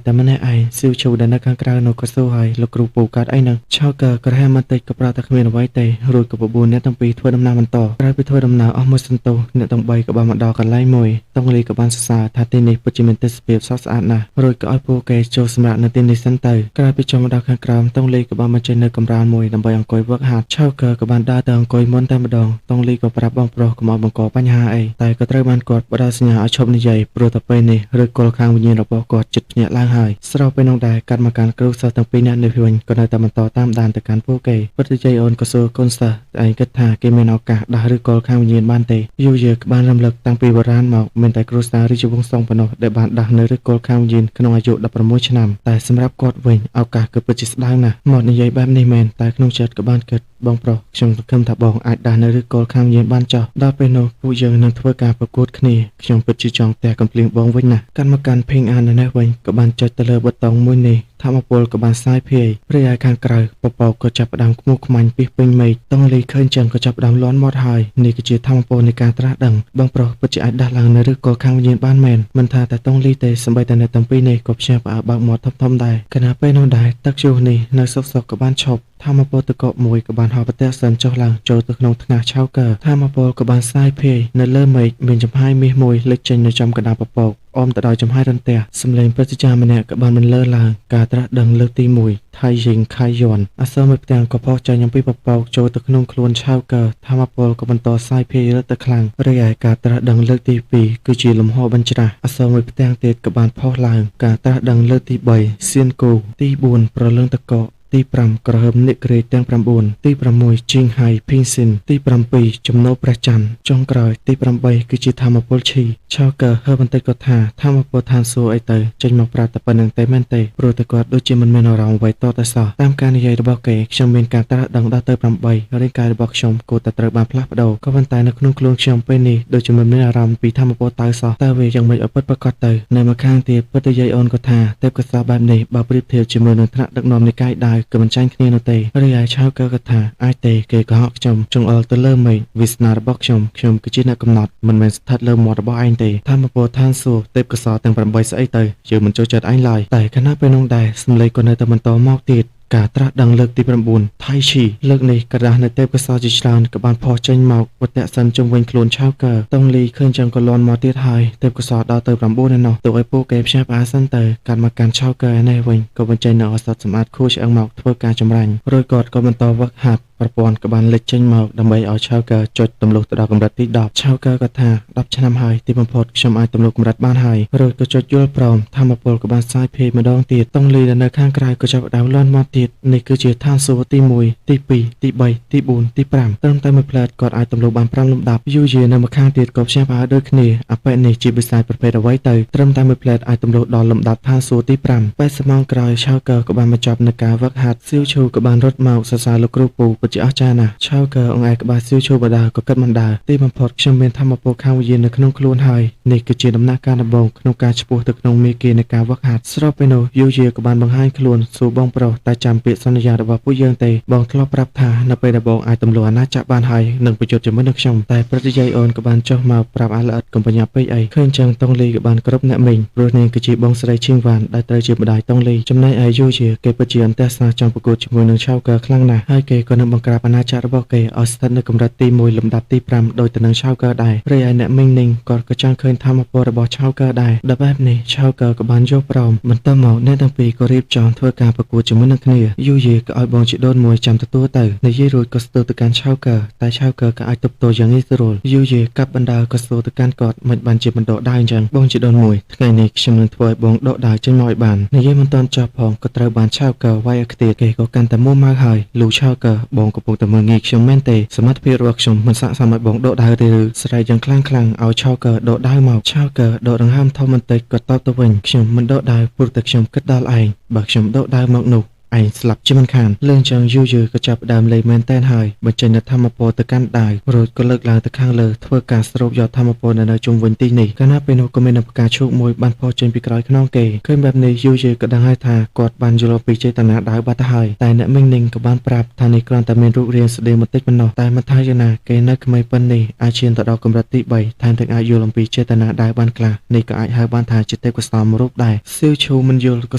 តែម្នាក់ឯងស៊ីវឈូដែលនៅខាងក្រៅនោះក៏សួរឲ្យលោកគ្រូពូកើតអីនឹងឆៅកើក្រហមបន្តិចក៏ប្រាប់តែគ្មានអ្វីទេរួចក៏បបួលអ្នកទាំងពីរធ្វើដំណើរបន្តក្រោយពីធ្វើដំណើរអស់មួយសន្ទុះអ្នកទាំង3ក៏បានមកដល់កន្លែងមួយតុងលីក៏បានសរសើរថាទីនេះពិតជាមានទេសភាពស្រស់ស្អាតណាស់រួចក៏ឲ្យពួកគេចូលសម្រាកនៅទីនេះសិនទៅក្រោយពីចូលមកដល់ខាងក្រោមតុងលីក៏បានបញ្ចេញនៅកម្រាលមួយដើម្បីអង្គុយវឹកហាត់ឆៅកើក៏បានដើរទៅអង្គុយមុនតែម្ដងតុងលីក៏ប្រាប់បងប្រុសកុំឲ្យបង្កបញ្ហាអីតែក៏ត្រូវបានគាត់បដិសញ្ញាឲ្យឈប់និយាយព្រោះតែពេលនេះឬគល់ខាងវិញ្ញាណរបស់គាត់ចិត្តភ្ញាក់ឡើងហើយស្របពេលនោះដែរកាត់មកកាន់គ្រូសិស្សទាំងពីរនាក់នេះវិញក៏នៅតែបន្តតាមដានទៅកាន់ពួកគេព្រឹទ្ធាចារ្យអូនក៏សួរកូនសិស្ស ឯងគិតថាគេមានឱកាសដាស់ឬគល់ខាងវិញ្ញាណបានទេយូរយាបានរំលឹកតាំងពីបុរាណមកមានតែគ្រួសាររាជវង្សសង្ឃប៉ុណ្ណោះដែលបានដាស់នៅឬគល់ខាងវិញ្ញាណក្នុងអាយុ16ឆ្នាំតែសម្រាប់គាត់វិញឱកាសគឺពិតជាស្ដើងណាស់មកនិយាយបែបនេះមែនតែក្នុងចិត្តក៏បានគិតបងប្រុសខ្ញុំសង្ឃឹមថាបងអាចដាស់នៅឬគល់ខាងវិញ្ញាណបានចោះដល់ពេលនោះពួកយើងនឹងធ្វើការប្រកួតគ្នាខ្ញុំពិតជាចង់ផ្ទះកំភ្លៀងបងវិញណាស់កាន់មកកាន់ភេងអាននៅនេះវិញក៏បានចុចទៅលើប៊ូតុងមួយនេះធម្មពលក៏បានសាយភាយរីឯខាងក្រៅពពកក៏ចាប់ផ្ដើមខ្មុះខ្មាញ់ពីពេញមេឃតង់លីឃើញចឹងក៏ចាប់ផ្ដើមលាន់មាត់ហើយនេះគឺជាធម្មពលនៃការត្រាស់ដឹងបងប្រុសពិតជាអាចដាស់ឡើងនៅឬក៏ខាងវិញ្ញាណបានមែនមិនថាតែតង់លីទេសម្បីតែអ្នកទាំងពីរនេះក៏ភ្ញាក់ផ្អើលបើកមាត់ធំៗដែរខណៈពេលនោះដែរទឹកជ្រោះនេះនៅសុកសុកក៏បានឈប់ធម្មពលទឹកកកមួយក៏បានហោះប្រទះសិនចុះឡើងចូលទៅក្នុងថ្ងាសឆៅកើធម្មពលក៏បានសាយភាយនៅលើមេឃមានចំហាយមាសមួយលេចចេញនៅចំកណ្ដាលពពកអមទៅដោយចំហាយរន្ទះសម្លេងព្រឹទ្ធាចារ្យម្នាក់ក៏បានបន្លឺឡើងការត្រាស់ដឹងលើកទី1ថៃយិងខៃយ័នអសរមួយផ្ទាំងក៏ផុសចេញអំពីពពកចូលទៅក្នុងខ្លួនឆៅកើធម្មពលក៏បន្តសាយភាយរត់ទៅខ្លាំងរីឯការត្រាស់ដឹងលើកទី2គឺជាលំហបញ្ច្រាស់អសរមួយផ្ទាំងទៀតក៏បានផុសឡើងការត្រាស់ដឹងលើកទី3សៀនគូទី4ប្រលឹងតកកទី5ក្រហើមនិក្រេទាំង9ទី6ជីងហៃភីងស៊ីនទី7ចំណោព្រះច័ន្ទចុងក្រោយទី8គឺជាធម្មពលឈីឆោកើហើបន្តិចក៏ថាធម្មពលឋានសួគ៌អីទៅចេញមកប្រាប់តែប៉ុណ្្នឹងតែមែនទេព្រោះតែគាត់ដូចជាមិនមានអារម្មណ៍អ្វីតតែសោះតាមការនិយាយរបស់គេខ្ញុំមានការត្រាស់ដឹងដល់ទៅ8រាងកាយរបស់ខ្ញុំគួរតែត្រូវបានផ្លាស់ប្ដូរក៏ប៉ុន្តែនៅក្នុងខ្លួនខ្ញុំពេលនេះដូចជាមិនមានអារម្មណ៍ពីធម្មពលតើសោះតើវាយ៉ាងម៉េចឲ្យពិតប្រាកដទៅនៅម្ខាងទៀតពិតទៅយាយអូនក៏ថាទេពកសោបែបនេះបើប្រៀបធៀបជាមួយនឹងថ្នាក់ដឹកនាំនៃកាយដាវក៏មិនចាញ់គ្នានោះទេរីឯឆៅកើក៏ថាអាចទេគេក៏ហកខ្ញុំចង្អុលទៅលើមេឃវាសនារបស់ខ្ញុំគឺជាអ្នកកំណត់មិនមែនស្ថិតលើមាត់របស់ឯងទេធម្មពលឋានសួគ៌ទេពកសោទាំង8ស្អីទៅយើងមិនចូលចិត្តឯងឡើយតែខណៈពេលនោះដែរសម្លេងក៏នៅតែបន្តមកទៀតការត្រាស់ដឹងលើកទី9ថៃឈីលើកនេះក្រដាស់នៅទេពកសោជាច្រើនក៏បានផុសចេញមកវត្តសិនជុំវិញខ្លួនឆៅកើតង់លីឃើញចឹងក៏លន់មកទៀតហើយទេពកសោដល់ទៅ9ឯណោះទុកឲ្យពួកគេភ្ញាក់ផ្អើលសិនទៅកាត់មកកាន់ឆៅកើឯនេះវិញក៏បញ្ចេញនៅឱសថសម្អាតខួរឆ្អឹងមកធ្វើការចម្រាញ់រួចគាត់ក៏បន្តវឹកហាត់ប្រព័ន្ធក៏បានលេចចេញមកដើម្បីឲ្យឆៅកើចុចទម្លុះទៅដល់កម្រិតទី10ឆៅកើក៏ថា10ឆ្នាំហើយទីបំផុតខ្ញុំអាចទម្លុះកម្រិតបានហើយរួចក៏ចុចយល់ព្រមធម្មពលក៏បានសាយភាយម្ដងទៀតតង់លីនៅខាងក្រៅក៏ចាប់ផ្ដើមលន់មកទៀតនេះគឺជាឋានសួគ៌ទី1ទី2ទី3ទី4ទី5ត្រឹមតែមួយផ្លែតគាត់អាចទម្លុះបាន5លំដាប់យូយានៅម្ខាងទៀតក៏ភ្ញាក់ផ្អើលដូចគ្នាអបិនេះជាវិស័យប្រភេទអ្វីទៅត្រឹមតែមួយផ្លែតអាចទម្លុះដល់លំដាប់ឋានសួគ៌ទី5 80ម៉ោងក្រោយឆៅកើក៏បានបញ្ចប់នៅការវឹកហាត់សៀវឈូក៏បានរត់មកសរសើរលោកគ្រូពូពិតជាអស្ចារ្យណាស់ឆៅកើអង្អែក្បាលសៀវឈូបដាក៏គិតមិនដាល់ទីបំផុតខ្ញុំមានធម្មពលខាងវិញ្ញាណនៅក្នុងខ្លួនហើយនេះគឺជាដំណាក់កាលដំបូងក្នុងការឆ្ពោះទៅក្នុងមេគានៃការវឹកហាត់ស្របពេលនោះយូយាក៏បានបង្ហាញខ្លួនសួរបងប្រុសតែចាំពាក្យសន្យារបស់ពួកយើងទេបងធ្លាប់ប្រាប់ថានៅពេលដែលបងអាចទម្លុះអាណាចក្របានហើយនឹងប្រយុទ្ធជាមួយនឹងខ្ញុំតែព្រឹទ្ធាយាយអូនក៏បានចុះមកប្រាប់អាល្អិតកុំបញ្ញាពេកអីឃើញចឹងតុងលីក៏បានគ្រប់អ្នកមីងព្រោះនាងគឺជាបងស្រីឈីងវ៉ាន់ដែលត្រូវជាម្ដាយតុងលីចំណែកឯយូជាគេពិតជាអន្តរសាសចង់ប្រកួតជាមួយនឹងឆៅកើខ្លាំងណាស់ហើយគេក៏នឹងបង្ក្រាបអាណាចក្ររបស់គេឲ្យស្ថិតនៅកម្រិតទី1លំដាប់ទី5ដោយទៅនឹងឆៅកើដែររីឯអ្នកមីងនីងគាត់ក៏ចង់ឃើញធម្មពលរបស់ឆៅកើដែរដល់បែបនេះឆៅកើក៏បានយកព្រមបន្ទាប់មកអ្នកទាំងពីរក៏រៀបចំធ្វើការប្រកួតជាមួយនឹងគ្នាយូយាក៏ឲ្យបងជីដូនមួយចាំទទួលទៅនិយាយរួចក៏ស្ទើរទៅកាន់ឆៅកើតែឆៅកើក៏អាចទប់ទល់យ៉ាងងាយស្រួលយូយាកាប់បណ្ដាលក៏ស្ទើរទៅកាន់គាត់មិនបានជាបណ្ដោះដាវអញ្ចឹងបងជីដូនមួយថ្ងៃនេះខ្ញុំនឹងធ្វើឲ្យបងដកដាវចេញមកឲ្យបាននិយាយមិនទាន់ចប់ផងក៏ត្រូវបានឆៅកើវាយឲ្យខ្ទាតគេក៏កាន់តែមួម៉ៅហើយលូឆៅកើបងកំពុងតែមើលងាយខ្ញុំមែនទេសមត្ថភាពរបស់ខ្ញុំមិនស័ក្តិសមឲ្យបងដកដាវទេឬស្រែកយ៉ាងខ្លាំងឲ្យឆៅកើដកដាវមកឆៅកើដកដង្ហើមធំបន្តិចក៏តបទៅវិញខ្ញុំមិនដកដាវព្រោះតែខ្ញុំគិតដល់ឯងបើខ្ញុំដកដាវមកនោះឯងស្លាប់ជាមិនខានលើចឹងយូក៏ចាប់ផ្ដើមលេងមែនតែនហើយបញ្ចេញនូវធម្មពលទៅកាន់ដាវរួចក៏លើកឡើងទៅខាងលើធ្វើការស្រូបយកធម្មពលនៅជុំវិញទីនេះកាលណាពេលនោះក៏មានផ្កាឈូកមួយបានផុសចេញពីក្រោយខ្នងគេឃើញបែបនេះយូក៏ដឹងហើយថាគាត់បានយល់ពីចេតនាដាវបាត់ទៅហើយតែអ្នកមីងនីងក៏បានប្រាប់ថានេះគ្រាន់តែមានរូបរាងស្ដីបន្តិចប៉ុណ្ណោះតែមិនថាយ៉ាងណាគេនៅក្មេងប៉ុណ្នេះអាចឈានទៅដល់កម្រិតទី3ថែមទាំងអាចយល់អំពីចេតនាដាវបានខ្លះនេះក៏អាចហៅបានថាជាទេពកោសល្យមួយរូបដែរសៀវឈូមិនយល់ក៏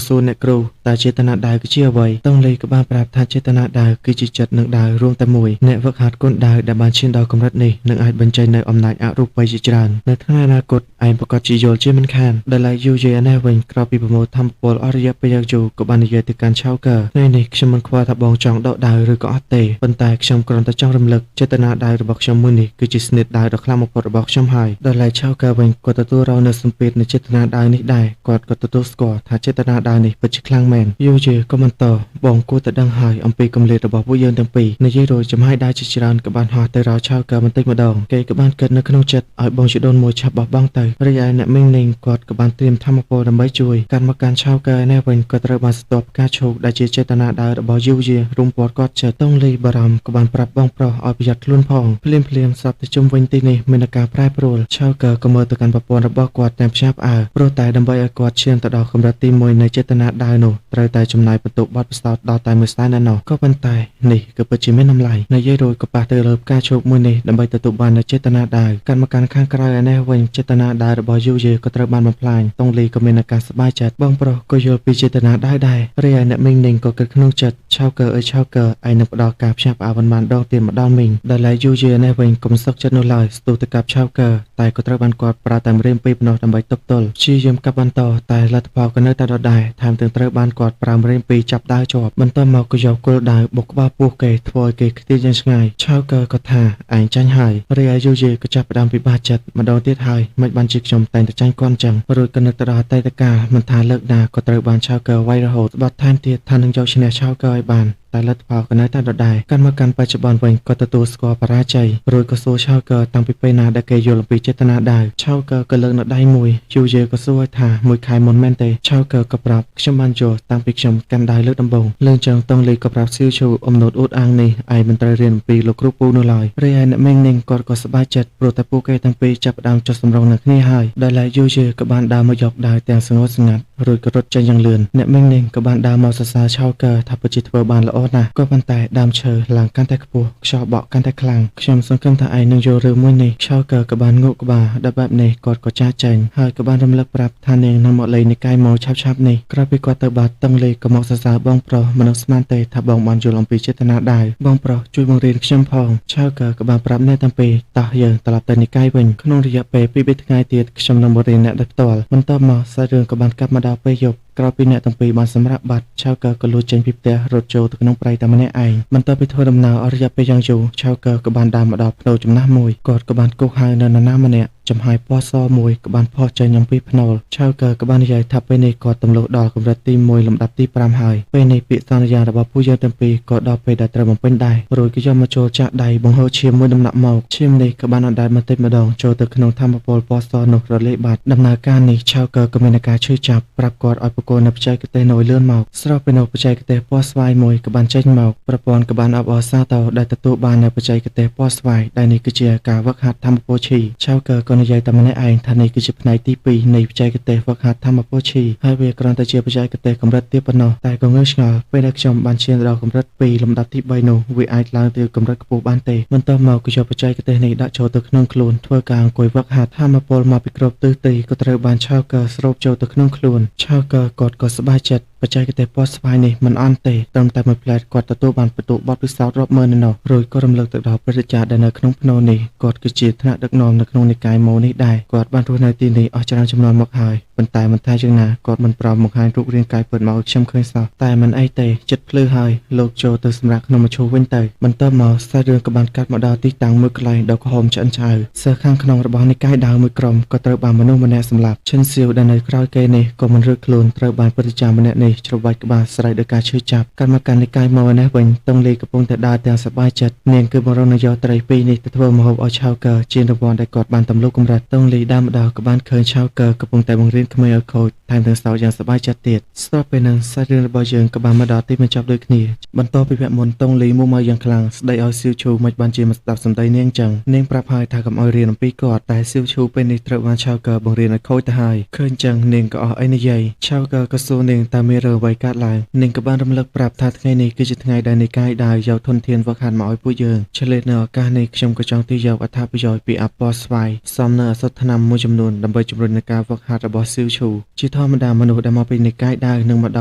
សួរអ្នកគ្រូតើចេតនាដាវគឺជាអ្វីតង់លីក៏បានប្រាប់ថាចេតនាដាវគឺជាចិត្តនឹងដាវរួមតែមួយអ្នកវឹកហាត់គុណដាវដែលបានឈានដល់កម្រិតនេះនឹងអាចបញ្ចេញនូវអំណាចអរូបីជាច្រើននៅថ្ងៃអនាគតឯងប្រកាសជាយល់ជាមិនខានដែលឡៃយូយេណែវិញក្រោយពីប្រមូលធម្មពលអស់រយៈពេលយ៉ាងយូរក៏បាននិយាយទៅកាន់ឆៅកើថ្ងៃនេះខ្ញុំមិនខ្វល់ថាបងចង់ដកដាវឬក៏អត់ទេប៉ុន្តែខ្ញុំគ្រាន់តែចង់រំលឹកចេតនាដាវរបស់ខ្ញុំមួយនេះគឺជាស្និតដាវដ៏ខ្លាំងបំផុតរបស់ខ្ញុំហើយដែលឡៃឆៅកើវិញក៏ទទួលរងនូវសម្ពាធនៃចេតនាដាវនេះដែរគាត់ក៏ទទួលស្គាល់ថាចេតនាដាវនេះពិតជាខ្លាំងមែនយូយេក៏បន្ត បងគួរតែដឹងហើយអំពីកម្លេតរបស់ពួកយើងទាំងពីរនិយាយរួចចំហាយដៃជាច្រើនក៏បានហោះទៅរកឆៅកើបន្តិចម្ដងគេក៏បានគិតនៅក្នុងចិត្តឲ្យបងជីដូនមួយឆាប់បោះបង់ទៅរីឯអ្នកមីងនីងគាត់ក៏បានត្រៀមធម្មពលដើម្បីជួយកាន់មកកាន់ឆៅកើនេះវិញក៏ត្រូវបានស្ទាប់ផ្កាឈូកដែលជាចេតនាដើររបស់យូជារុំព័ទ្ធគាត់ចិត្តតុងលីបារម្ភក៏បានប្រាប់បងប្រុសឲ្យប្រយ័ត្នខ្លួនផងភ្លាមស្រាប់តែជុំវិញទីនេះមានការប្រែប្រួលឆៅកើក៏មើលទៅកាន់ប្រពន្ធរបស់គាត់តែផ្សាប់អើព្រោះតែដើម្បីឲ្យគាត់ឈានទៅដល់កម្រិតទី1នៃចេតនាដើរនោះត្រូវតែចំណាយបន្ទុកបទពិសោធន៍ដល់តែមួយសែនណោះក៏ប៉ុន្តែនេះក៏ពិតជាមានតម្លៃនិយាយរួចក៏ប៉ះទៅលើផ្កាឈូកមួយនេះដើម្បីទទួលបាននូវចេតនាដើរកាន់មកកាន់ខាងក្រៅឯនេះវិញចេតនាដើររបស់យូជាក៏ត្រូវបានបំផ្លាញតុងលីក៏មានការសប្បាយចិត្តបងប្រុសក៏យល់ពីចេតនាដើរដែររីឯអ្នកមីងនីងក៏គិតក្នុងចិត្តឆៅកើអើយឆៅកើឯនឹងផ្ដល់ការផ្សាប់អាវបានដងទៀតមកដល់មីងដែលឡែយូជានេះវិញកុំសឹកចិត្តនោះឡើយស្ទុះទៅកាប់ឆៅកើតែក៏ត្រូវបានគាត់ប្រើតែម្រាមពីរប៉ុណ្ណោះដើម្បីទប់ទល់ព្យាយាមកាប់បន្តតែលទ្ធផលក៏នៅតែដដែលថែមទាំងត្រូវបានគាត់ប្រើម្រាមពីរចាប់ដើរជាប់បន្ទាប់មកក៏យកគល់ដាវបុកក្បាលពោះគេធ្វើឲ្យគេខ្ទាតយ៉ាងឆ្ងាយឆៅកើក៏ថាឯងចាញ់ហើយរីឯយូជាក៏ចាប់ផ្ដើមពិបាកចិត្តម្ដងទៀតហើយមិនបានជាខ្ញុំតែងតែចាញ់គាត់អញ្ចឹងរួចក៏នឹកទៅដល់អតីតកាលមិនថាលើកណាក៏ត្រូវបានឆៅកើវាយរហូតបាត់ថែមទៀតថានឹងយកឈ្នះឆៅកើឲ្យបានតែលទ្ធផលក៏នៅតែដដែលកាន់មកកាន់បច្ចុប្បន្នវិញក៏ទទួលស្គាល់បរាជ័យរួចក៏សួរឆៅកើតាំងពីពេលណាដែលគេយល់អំពីចេតនាដាវឆៅកើក៏លើកនៅដៃមួយយូជាក៏សួរថាមួយខែមុនមែនទេឆៅកើក៏ប្រាប់ខ្ញុំបានយល់តាំងពីខ្ញុំកាន់ដាវលើកដំបូងលើចឹងតុងលីក៏ប្រាប់សៀវឈូអំណូតអួតអាងនេះឯងមិនត្រូវរៀនអំពីលោកគ្រូពូនោះឡើយរីឯអ្នកមីងនីងគាត់ក៏សប្បាយចិត្តព្រោះតែពួកគេទាំងពីរចាប់ផ្ដើមចុះសម្រុងនឹងគ្នាហើយដែលឡែយូជាក៏បានដើរមកយកដាវទាំងស្ងួតស្ងាត់រួចក៏រត់ចេញយ៉ាងលឿនអ្នកមីងនីងក៏បានដើរមកសរសើរឆៅកើថាពិតជាធ្វើបានល្អណាស់ក៏ប៉ុន្តែដើមឈើឡើងកាន់តែខ្ពស់ខ្យល់បក់កាន់តែខ្លាំងខ្ញុំសង្ឃឹមថាឯងនឹងយល់រឿងមួយនេះឆៅកើក៏បានងក់ក្បាលដល់បែបនេះគាត់ក៏ចាស់ចេញហើយក៏បានរំលឹកប្រាប់ថានាងនឹងមកលេងនិកាយមកឆាប់នេះក្រោយពីគាត់ទៅបាត់តឹងលេក៏មកសរសើរបងប្រុសមនុស្សស្មានទេថាបងបានយល់អំពីចេតនាដែរបងប្រុសជួយបង្រៀនខ្ញុំផងឆៅកើក៏បានប្រាប់អ្នកទាំងពីរតោះយើងត្រឡប់ទៅនិកាយវិញក្នុងរយៈពេល2-3ថ្ងៃទៀតខ្ញុំនឹងបង្រៀនអ្នកដោយផ្ទាល់បន្ទាប់មកសាច់រឿងក៏បានកាប់មកដល់ពេលយប់ក្រោយពីអ្នកទាំងពីរបានសម្រាប់បាត់ឆៅកើក៏លួចចេញពីផ្ទះរត់ចូលទៅក្នុងព្រៃតែម្នាក់ឯងបន្ទាប់ពីធ្វើដំណើរអស់រយៈពេលយ៉ាងយូរឆៅកើក៏បានដើរមកដល់ភ្នូរចំណាស់មួយគាត់ក៏បានគោះហៅនៅនរណាម្នាក់ចំហាយពណ៌សមួយក៏បានផុសចេញអំពីភ្នូរឆៅកើក៏បាននិយាយថាពេលនេះគាត់ទម្លុះដល់កម្រិតទី1លំដាប់ទី5ហើយពេលនេះពាក្យសន្យារបស់ពួកយើងទាំងពីរក៏ដល់ពេលដែលត្រូវបំពេញដែររួចក៏យកមកចូលចាក់ដៃបង្ហូរឈាមមួយដំណាក់មកឈាមនេះក៏បានអណ្ដែតបន្តិចម្ដងចូលទៅក្នុងធម្មពលពណ៌សនោះរលាយបាត់ដំណើរការនេះឆៅកើក៏មានការឈឺចាប់ប្រាប់គាត់ឲ្យបកគោនៅបច្ចេកទេសនៅលឿនមកស្របពេលនោះបច្ចេកទេសពណ៌ស្វាយមួយក៏បានចេញមកប្រព័ន្ធក៏បានអបអរសាទរដែលទទួលបាននៅបច្ចេកទេសពណ៌ស្វាយដែលនេះគឺជាការវឹកហាត់ធម្មពលឈីឆៅកើក៏និយាយតែម្នាក់ឯងថានេះគឺជាផ្នែកទី2នៃបច្ចេកទេសវឹកហាត់ធម្មពលឈីហើយវាគ្រាន់តែជាបច្ចេកទេសកម្រិតទាបប៉ុណ្ណោះតែក៏ងើឆ្ងល់ពេលដែលខ្ញុំបានឈានដល់កម្រិត2លំដាប់ទី3នោះវាអាចឡើងទៅកម្រិតខ្ពស់បានទេបន្ទាប់មកក៏យកបច្ចេកទេសនេះដាក់ចូលទៅក្នុងខ្លួនធ្វើការអង្គុយវឹកហាត់ធម្មពលមកពីគ្រប់ទិសទីក៏ត្រូវបានឆៅកើស្រូបចូលទៅក្នុងខ្លួនឆៅកើគាត់ក៏សប្បាយចិត្តបច្ចេកទេសពណ៌ស្វាយនេះមិនអន់ទេត្រឹមតែមួយផ្លែតគាត់ទទួលបានបន្ទុកបទពិសោធន៍រាប់ម៉ឺនឯណោះរួចក៏រំលឹកទៅដល់ព្រះរាជាដែលនៅក្នុងភ្នូរនេះគាត់គឺជាថ្នាក់ដឹកនាំនៅក្នុងនិកាយម៉ូនេះដែរគាត់បានរស់នៅទីនេះអស់ច្រើនចំនួនមកហើយប៉ុន្តែមិនថាយ៉ាងណាគាត់មិនព្រមបង្ហាញរូបរាងកាយពិតមកឲ្យខ្ញុំឃើញសោះតែមិនអីទេចិត្តភ្លឺហើយលោកចូលទៅសម្រាប់ក្នុងមឈូសវិញទៅបន្ទាប់មកសាច់រឿងក៏បានកាត់មកដល់ទីតាំងមួយកន្លែងដ៏ក្រហមឆ្អិនឆៅសិស្សខាងក្នុងរបស់និកាយដើមមួយក្រុមក៏ត្រូវបានមនុស្សម្នាក់សម្លាប់ឈិនសៀវដែលនៅក្រោយគេនេះក៏មិនរួចខ្លួនត្រូវបានព្រះរាជាម្នាក់នេះច្របាច់ក្បាលស្រែកដោយការឈឺចាប់កាន់មកកាន់និកាយមកនេះវិញតុងលីកំពុងតែដើរទាំងសប្បាយចិត្តនាងគឺបរិនយោត្រីពីរនេះទៅធ្វើម្ហូបឲ្យឆៅកើជារង្វាន់ដែលគាត់បានទម្លុះកម្រិតតុងលីដើរម្ដងក៏បានឃើញឆៅកើកំពុងតែបង្រៀនក្មេងឲ្យខូចថែមទាំងសោកយ៉ាងសប្បាយចិត្តទៀតស្របពេលហ្នឹងសាច់រឿងរបស់យើងក៏បានមកដល់ទីបញ្ចប់ដូចគ្នាបន្ទាប់ពីវគ្គមុនតុងលីមុំមកយ៉ាងខ្លាំងស្ដីឲ្យសៀវឈូមិនបានជាមកស្ដាប់សម្ដីនាងចឹងនាងប្រាប់ហើយថាកុំឲ្យរៀនអំពីគាត់តែសៀវឈូពេលនេះត្រូវបានឆៅកើបង្រៀនឲ្យខូចទៅហើយឃើញចឹងនាងក៏អស់អីនិយាយឆៅកើក៏សួរនាងតើមានរឿងអ្វីកើតឡើងនាងក៏បានរំលឹកប្រាប់ថាថ្ងៃនេះគឺជាថ្ងៃដែលនិកាយដើរយកធនធានវឹកហាត់មកឲ្យពួកយើងឆ្លៀតនៅឱកាសនេះខ្ញុំក៏ចង់ទីយកអត្ថប្រយោជន៍ពីអពរស្វាយសំនៅអសត់ថ្នាំមួយចំនួនដើម្បីជំរុញនឹងការវឹកហាត់របស់សៀវឈូជាធម្មតាមនុស្សដែលមកពីនិកាយដើរនឹងមកដ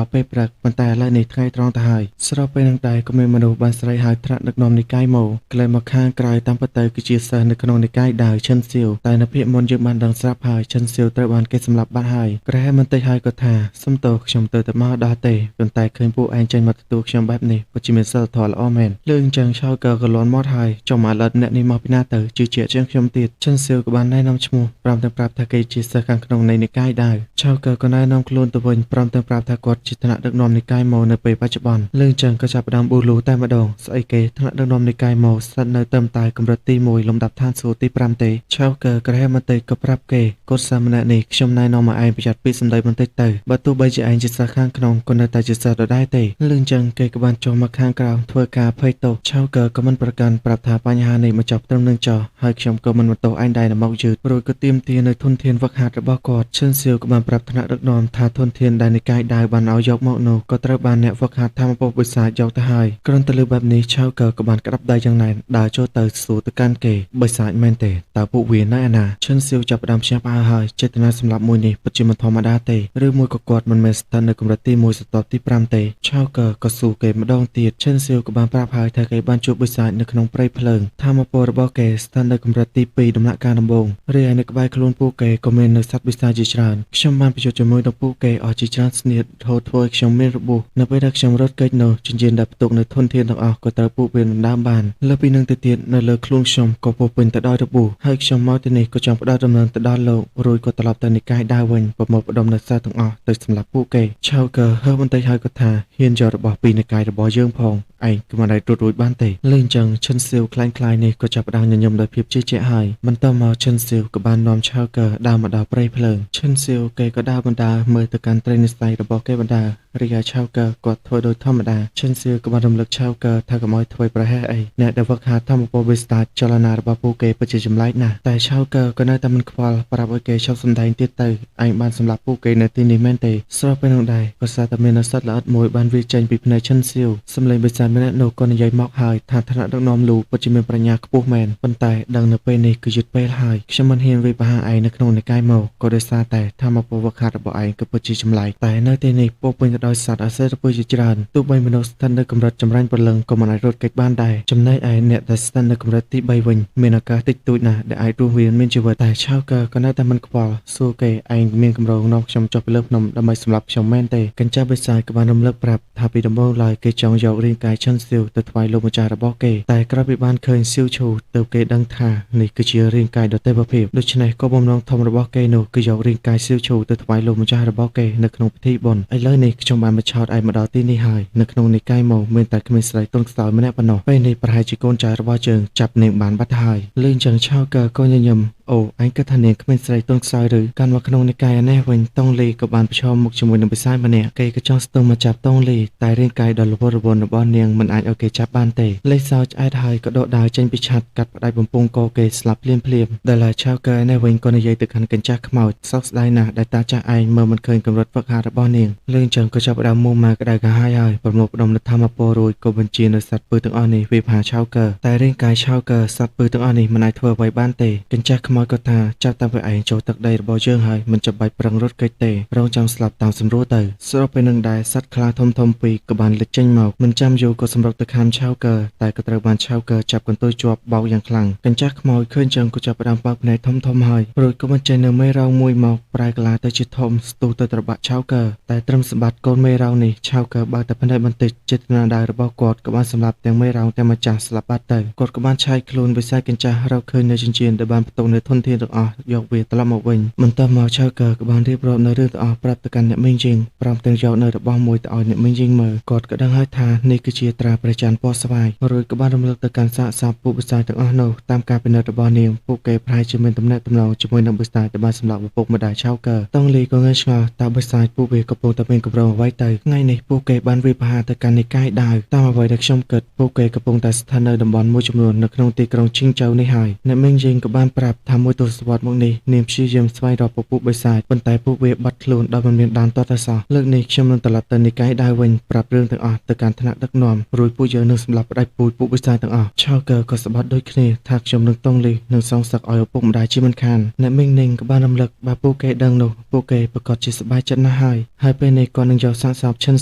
ល់ពេលព្រឹកប៉ុន្តែឥឡូវនេះថ្ងៃត្រង់ទៅហើយស្របពេលនឹងដែរក៏មានមនុស្សបានស្រែកហៅត្រាក់ដឹកនាំនិកាយមកក្លែងមកខាងក្រៅតាមពិតទៅគឺជាសិស្សនៅក្នុងនិកាយដើរឈិនសៀវតែនៅភាគមុនយើងបានដឹងស្រាប់ហើយឈិនសៀវត្រូវបានគេសម្លាប់បាត់ហើយក្រែមិនតិចហើយក៏ថាសុំទោសខ្ញុំទៅតែ មកដល់ទេប៉ុន្តែឃើញពួកឯងចេញមកទទួលខ្ញុំបែបនេះពិតជាមានសិលធម៌ល្អមែនលឺអញ្ចឹងឆៅកើក៏លន់មាត់ហើយចុះមកឥឡូវអ្នកនេះមកពីណាទៅជឿជាក់ជាងខ្ញុំទៀតចិនសៀវក៏បានណែនាំឈ្មោះព្រមទាំងប្រាប់ថាគេជាសិស្សខាងក្នុងនៃនិកាយដែរឆៅកើក៏ណែនាំខ្លួនទៅវិញព្រមទាំងប្រាប់ថាគាត់ជាថ្នាក់ដឹកនាំនិកាយមកនៅពេលបច្ចុប្បន្នលឺអញ្ចឹងក៏ចាប់ផ្ដើមប៊ូលូតែម្ដងស្អីគេថ្នាក់ដឹកនាំនិកាយមកស្ថិតនៅត្រឹមតែកម្រិតទី1លំដាប់ឋានសួគ៌ទី5ទេឆៅកើក្រហមបន្តិចក៏ប្រាប់គេកូនសាមម្នាក់នេះខ្ញុំណែនាំមកឯងប្រយ័ត្នពីសម្ដីបន្តិចទៅបើទោះបីជាឯងជាសិស្សខាងក្នុងក៏នៅតែជាសិស្សដដែលទេលឺអញ្ចឹងគេក៏បានចុះមកខាងក្រៅធ្វើការភ័យទោសឆៅកើក៏មិនប្រកាន់ប្រាប់ថាបញ្ហានេះមកចប់ត្រឹមនឹងចោះហើយខ្ញុំក៏មិនបន្ទោសឯងដែរមកយឺតរួចក៏ទាមទារនៅធនធានវឹកហាត់របស់គាត់ឈិនសៀវក៏បានប្រាប់ថ្នាក់ដឹកនាំថាធនធានដែលនិកាយដាវបានឲ្យយកមកនោះក៏ត្រូវបានអ្នកវឹកហាត់ធម្មពលបិសាចយកទៅហើយគ្រាន់តែលើបែបនេះឆៅកើក៏បានក្តាប់ដៃយ៉ាងណែនដើរចូលទៅសួរទៅកាន់គេបិសាចមែនទេតើពួកវានៅឯណាឈិនសៀវចាប់ផ្ដើមភ្ញាក់ផ្អើលហើយចេតនាសម្រាប់មួយនេះពិតជាមិនធម្មតាទេឬមួយក៏គាត់មិនមែនស្ថិតនៅកម្រិតទី1ស្ទប់ទី5ទេឆៅកើក៏សួរគេម្ដងទៀតឈិនសៀវក៏បានប្រាប់ហើយថាគេបានជួបបិសាចនៅក្នុងព្រៃភ្លើងធម្មពលរបស់គេស្ថិតនៅកម្រិតទី2ដំណាក់កាលដំបូងរីឯនៅក្បែរខ្លួនពួកគេក៏មាននៅសត្វបិសាចជាច្រើនខ្ញុំបានប្រយុទ្ធជាមួយនឹងពួកគេអស់ជាច្រើនស្នៀតរហូតធ្វើឲ្យខ្ញុំមានរបួសនៅពេលដែលខ្ញុំរត់គេចនោះចិញ្ចៀនដែលផ្ទុកនៅធនធានទាំងអស់ក៏ត្រូវពួកវាដណ្ដើមបានលើពីនឹងទៅទៀតនៅលើខ្លួនខ្ញុំក៏ពោពេញទៅដោយរបួសហើយខ្ញុំមកទីនេះក៏ចង់ផ្ដោតដំណើរទៅដល់លោករួចក៏ត្រឡប់ទៅនិកាយដើរវិញប្រមូលផ្ដុំនៅសិស្សទាំងអស់ទៅសម្លាប់ពួកគេឆៅកើហើបន្តិចហើយក៏ថាហ៊ានយករបស់ពីនិកាយរបស់យើងផងឯងក៏មិនអាចរួចបានទេលើអញ្ចឹងឈិនសៀវខ្លាញ់នេះក៏ចាប់ផ្ដើមញញឹមដោយភាពជឿជាក់ហើយបន្ទាប់មកឈិនសៀវក៏បាននាំឆៅកើដើរមកដល់ព្រៃភ្លើងឈិនសៀវគេក៏ដើរបណ្ដាមើលទៅកាន់ត្រីនិស្ស័យរបស់គេបណ្ដារីឯឆៅកើគាត់ធ្វើដោយធម្មតាឈិនសៀវក៏បានរំលឹកឆៅកើថាកុំឲ្យធ្វើប្រហែសអីអ្នកដែលវឹកហាត់ធម្មពលបិសាចចលនារបស់ពួកគេពិតជាចម្លែកណាស់តែឆៅកើក៏នៅតែមិនខ្វល់ប្រាប់ឲ្យគេឈប់សម្ដែងទៀតទៅឯងបានសម្លាប់ពួកគេនៅទីនេះមែនទេស្របពេលនោះដែរក៏ស្អាតតែមានសត្វល្អិតមួយបានវាចេញពីភ្នែកឈិនសៀវសម្លេងបិសាចម្នាក់នោះក៏និយាយមកហើយថាថ្នាក់ដឹកនាំលូពិតជាមានប្រាជ្ញាខ្ពស់មែនប៉ុន្តែដឹងនៅពេលនេះគឺយឺតពេលហើយខ្ញុំមិនហ៊ានវាយប្រហារឯងនៅក្នុងនិកាយមកក៏ដោយសារតែធម្មពលវឹកហាត់របស់ឯងគឺពិតជាចម្លែកតែនៅទីនេះពោពេញទៅដោយសត្វអសិរពិសជាច្រើនទោះបីមនុស្សស្ថិតនៅកម្រិតចម្រាញ់ព្រលឹងក៏មិនអាចរត់គេចបានដែរចំណែកឯអ្នកដែលស្ថិតនៅកម្រិតទី3វិញមានឱកាសតិចតួចណាស់ដែលអាចរស់រានមានជីវិតតែឆៅកើក៏នៅតែមិនខ្វល់សួរគេឯងមានកម្រងនាំខ្ញុំចុះពីលើភ្នំដើម្បីសម្លាប់ខ្ញុំមែនទេកញ្ចាស់បិសាចក៏បានរំលឹកប្រាប់ថាពីដំបូងឡើយគេចង់យករាងកាយឈិនសៀវទៅថ្វាយលោកម្ចាស់របស់គេតែក្រោយពីបានឃើញសៀវឈូទើបគេដឹងថានេះគឺជារាងកាយដ៏ទេវភាពដូច្នេះក៏បំណងធំរបស់គេនោះគឺយករាងកាយសៀវឈូទៅថ្វាយលោកម្ចាស់របស់គេនៅក្នុងពិធីបុណ្យឥឡូវនេះខ្ញុំបានបញ្ឆោតឯមកដល់ទីនេះហើយនៅក្នុងនិកាយមកមានតែក្មេងស្រីទន់ខ្សោយម្នាក់ប៉ុណ្ណោះពេលនេះប្រហែលជាកូនចៅរបស់យើងចាប់នាងបានបាត់ហើយលឺអញ្ចឹងឆៅកើក៏ញញឹមអូអញគិតថានាងក្មេងស្រីទន់ខ្សោយឬកាន់មកក្នុងនិកាយឯនេះវិញតងលីក៏បានប្រឈមមុខជាមួយនឹងបិសាចម្នាក់គេក៏ចង់ស្ទើរមកចាប់តងលីតែរាងកាយដ៏ល្វត់រវន់របស់នាងមិនអាចឲ្យគេចាប់បានទេលេខសោចឆ្អែតហើយក៏ដកដាវចេញពីឆ័ត្រកាត់ផ្ដាច់បំពង់កគេស្លាប់ភ្លាមដែលហើយឆៅកើឯនេះវិញក៏និយាយទៅកាន់កញ្ចាស់ខ្មោចសោកស្ដាយណាស់ដែលតាចាស់ឯងមើលមិនឃើញកម្រិតវឹកហាត់របស់នាងលឿនចឹងក៏ចាប់ផ្ដើមមុំមកក្តៅក្រហាយហើយប្រមូលផ្ដុំនៅធម្មពលរួចក៏បញ្ជានៅសត្វពើទាំងអស់នេះវាផាឆៅកើតែរាងកាយឆៅកើសត្វពើទាំងអស់នេះមិនអាចធ្វើអ្វីបានទេកញ្ចាស់ខ្មោចក៏ថាចាប់តាំងពីឯងចូលទឹកដីរបស់យើងហើយមិនចាំបាច់ប្រឹងរត់គេចទេរងចាំស្លាប់តាមសម្រួលទៅស្របពេលនឹងដែរសត្វខ្លាធំពីរក៏បានលេចចេញមកមិនចាំយូរក៏សម្រុកទៅខាងឆៅកើតែក៏ត្រូវបានឆៅកើចាប់កន្ទុយជាប់បោកយ៉ាងខ្លាំងកញ្ចាស់ខ្មោចឃើញចឹងក៏ចាប់ផ្ដើមបើកភ្នែកធំហើយរួចក៏បញ្ចេញនៅមេរោងមួយមកប្រែក្លាទៅជាធំស្ទុះទៅត្របាក់ឆៅកើតែត្រឹមសម្បត្តិកូនមេរោងនេះឆៅកើបើកតែភ្នែកបន្តិចចេតនាដៅរបស់គាត់ក៏បានសម្លាប់ទាំងមេរោងទាំងម្ចាស់ស្លាប់បាត់ទៅគាត់ក៏បានឆាយខ្លួនវិស័យកញ្ចាស់រកឃើញនៅចិញ្ចៀនដែលបានផ្ទុកនៅធនធានទាំងអស់យកវាត្រឡប់មកវិញបន្ទាប់មកឆៅកើក៏បានរៀបរាប់នៅរឿងទាំងអស់ប្រាប់ទៅកាន់អ្នកមីងយីងព្រមទាំងយកនៅរបស់មួយទៅឲ្យអ្នកមីងយីងមើលគាត់ក៏ដឹងហើយថានេះគឺជាត្រាព្រះច័ន្ទពណ៌ស្វាយរួចក៏បានរំលឹកទៅកាន់សាកសពពួកវិស័យទាំងអស់នោះតាមការពិនិត្យរបស់នាងពួកគេប្រហែលជាមានទំនាក់ទំនងជាមួយនឹងវិស័យដែលបានសម្លាប់ឪពុកម្ដាយឆៅកើតងលីក៏ងើយឆ្ងល់តើវិស័យពួកវាកំពុងតែមានកម្រងអ្វីទៅថ្ងៃនេះពួកគេបានវាយប្រហារទៅកាន់និកាយដាវតាមអ្វីដែលខ្ញុំគិតពួកគេកំពុងតែស្ថិតនៅតំបន់មួយចំនួននៅក្នុងទីក្រុងឈីងចៅនេះហើយអ្នកមីងយីងក៏បានប្រាប់ថាមួយទសវត្សរ៍មកនេះនាងព្យាយាមស្វែងរកពពួកបិសាចប៉ុន្តែពួកវាបាត់ខ្លួនដោយមិនមានដានទាត់តែសោះលើកនេះខ្ញុំនឹងត្រឡប់ទៅនិកាយដាវវិញប្រាប់រឿងទាំងអស់ទៅកាន់ថ្នាក់ដឹកនាំរួចពួកយើងនឹងសម្លាប់ផ្ដាច់ពូជពួកបិសាចទាំងអស់ឆៅកើក៏ស្បាត់ដូចគ្នាថាខ្ញុំនឹងតង់លីនឹងសងសឹកឲ្យឪពុកម្ដាយជាមិនខានអ្នកមីងនីងក៏បានរំលឹកបើពួកគេដឹងនោះពួកគេប្រកាសជាសប្បាយចិត្តណាស់ហើយពេលនេះក៏នឹងយកសាកសពឈិន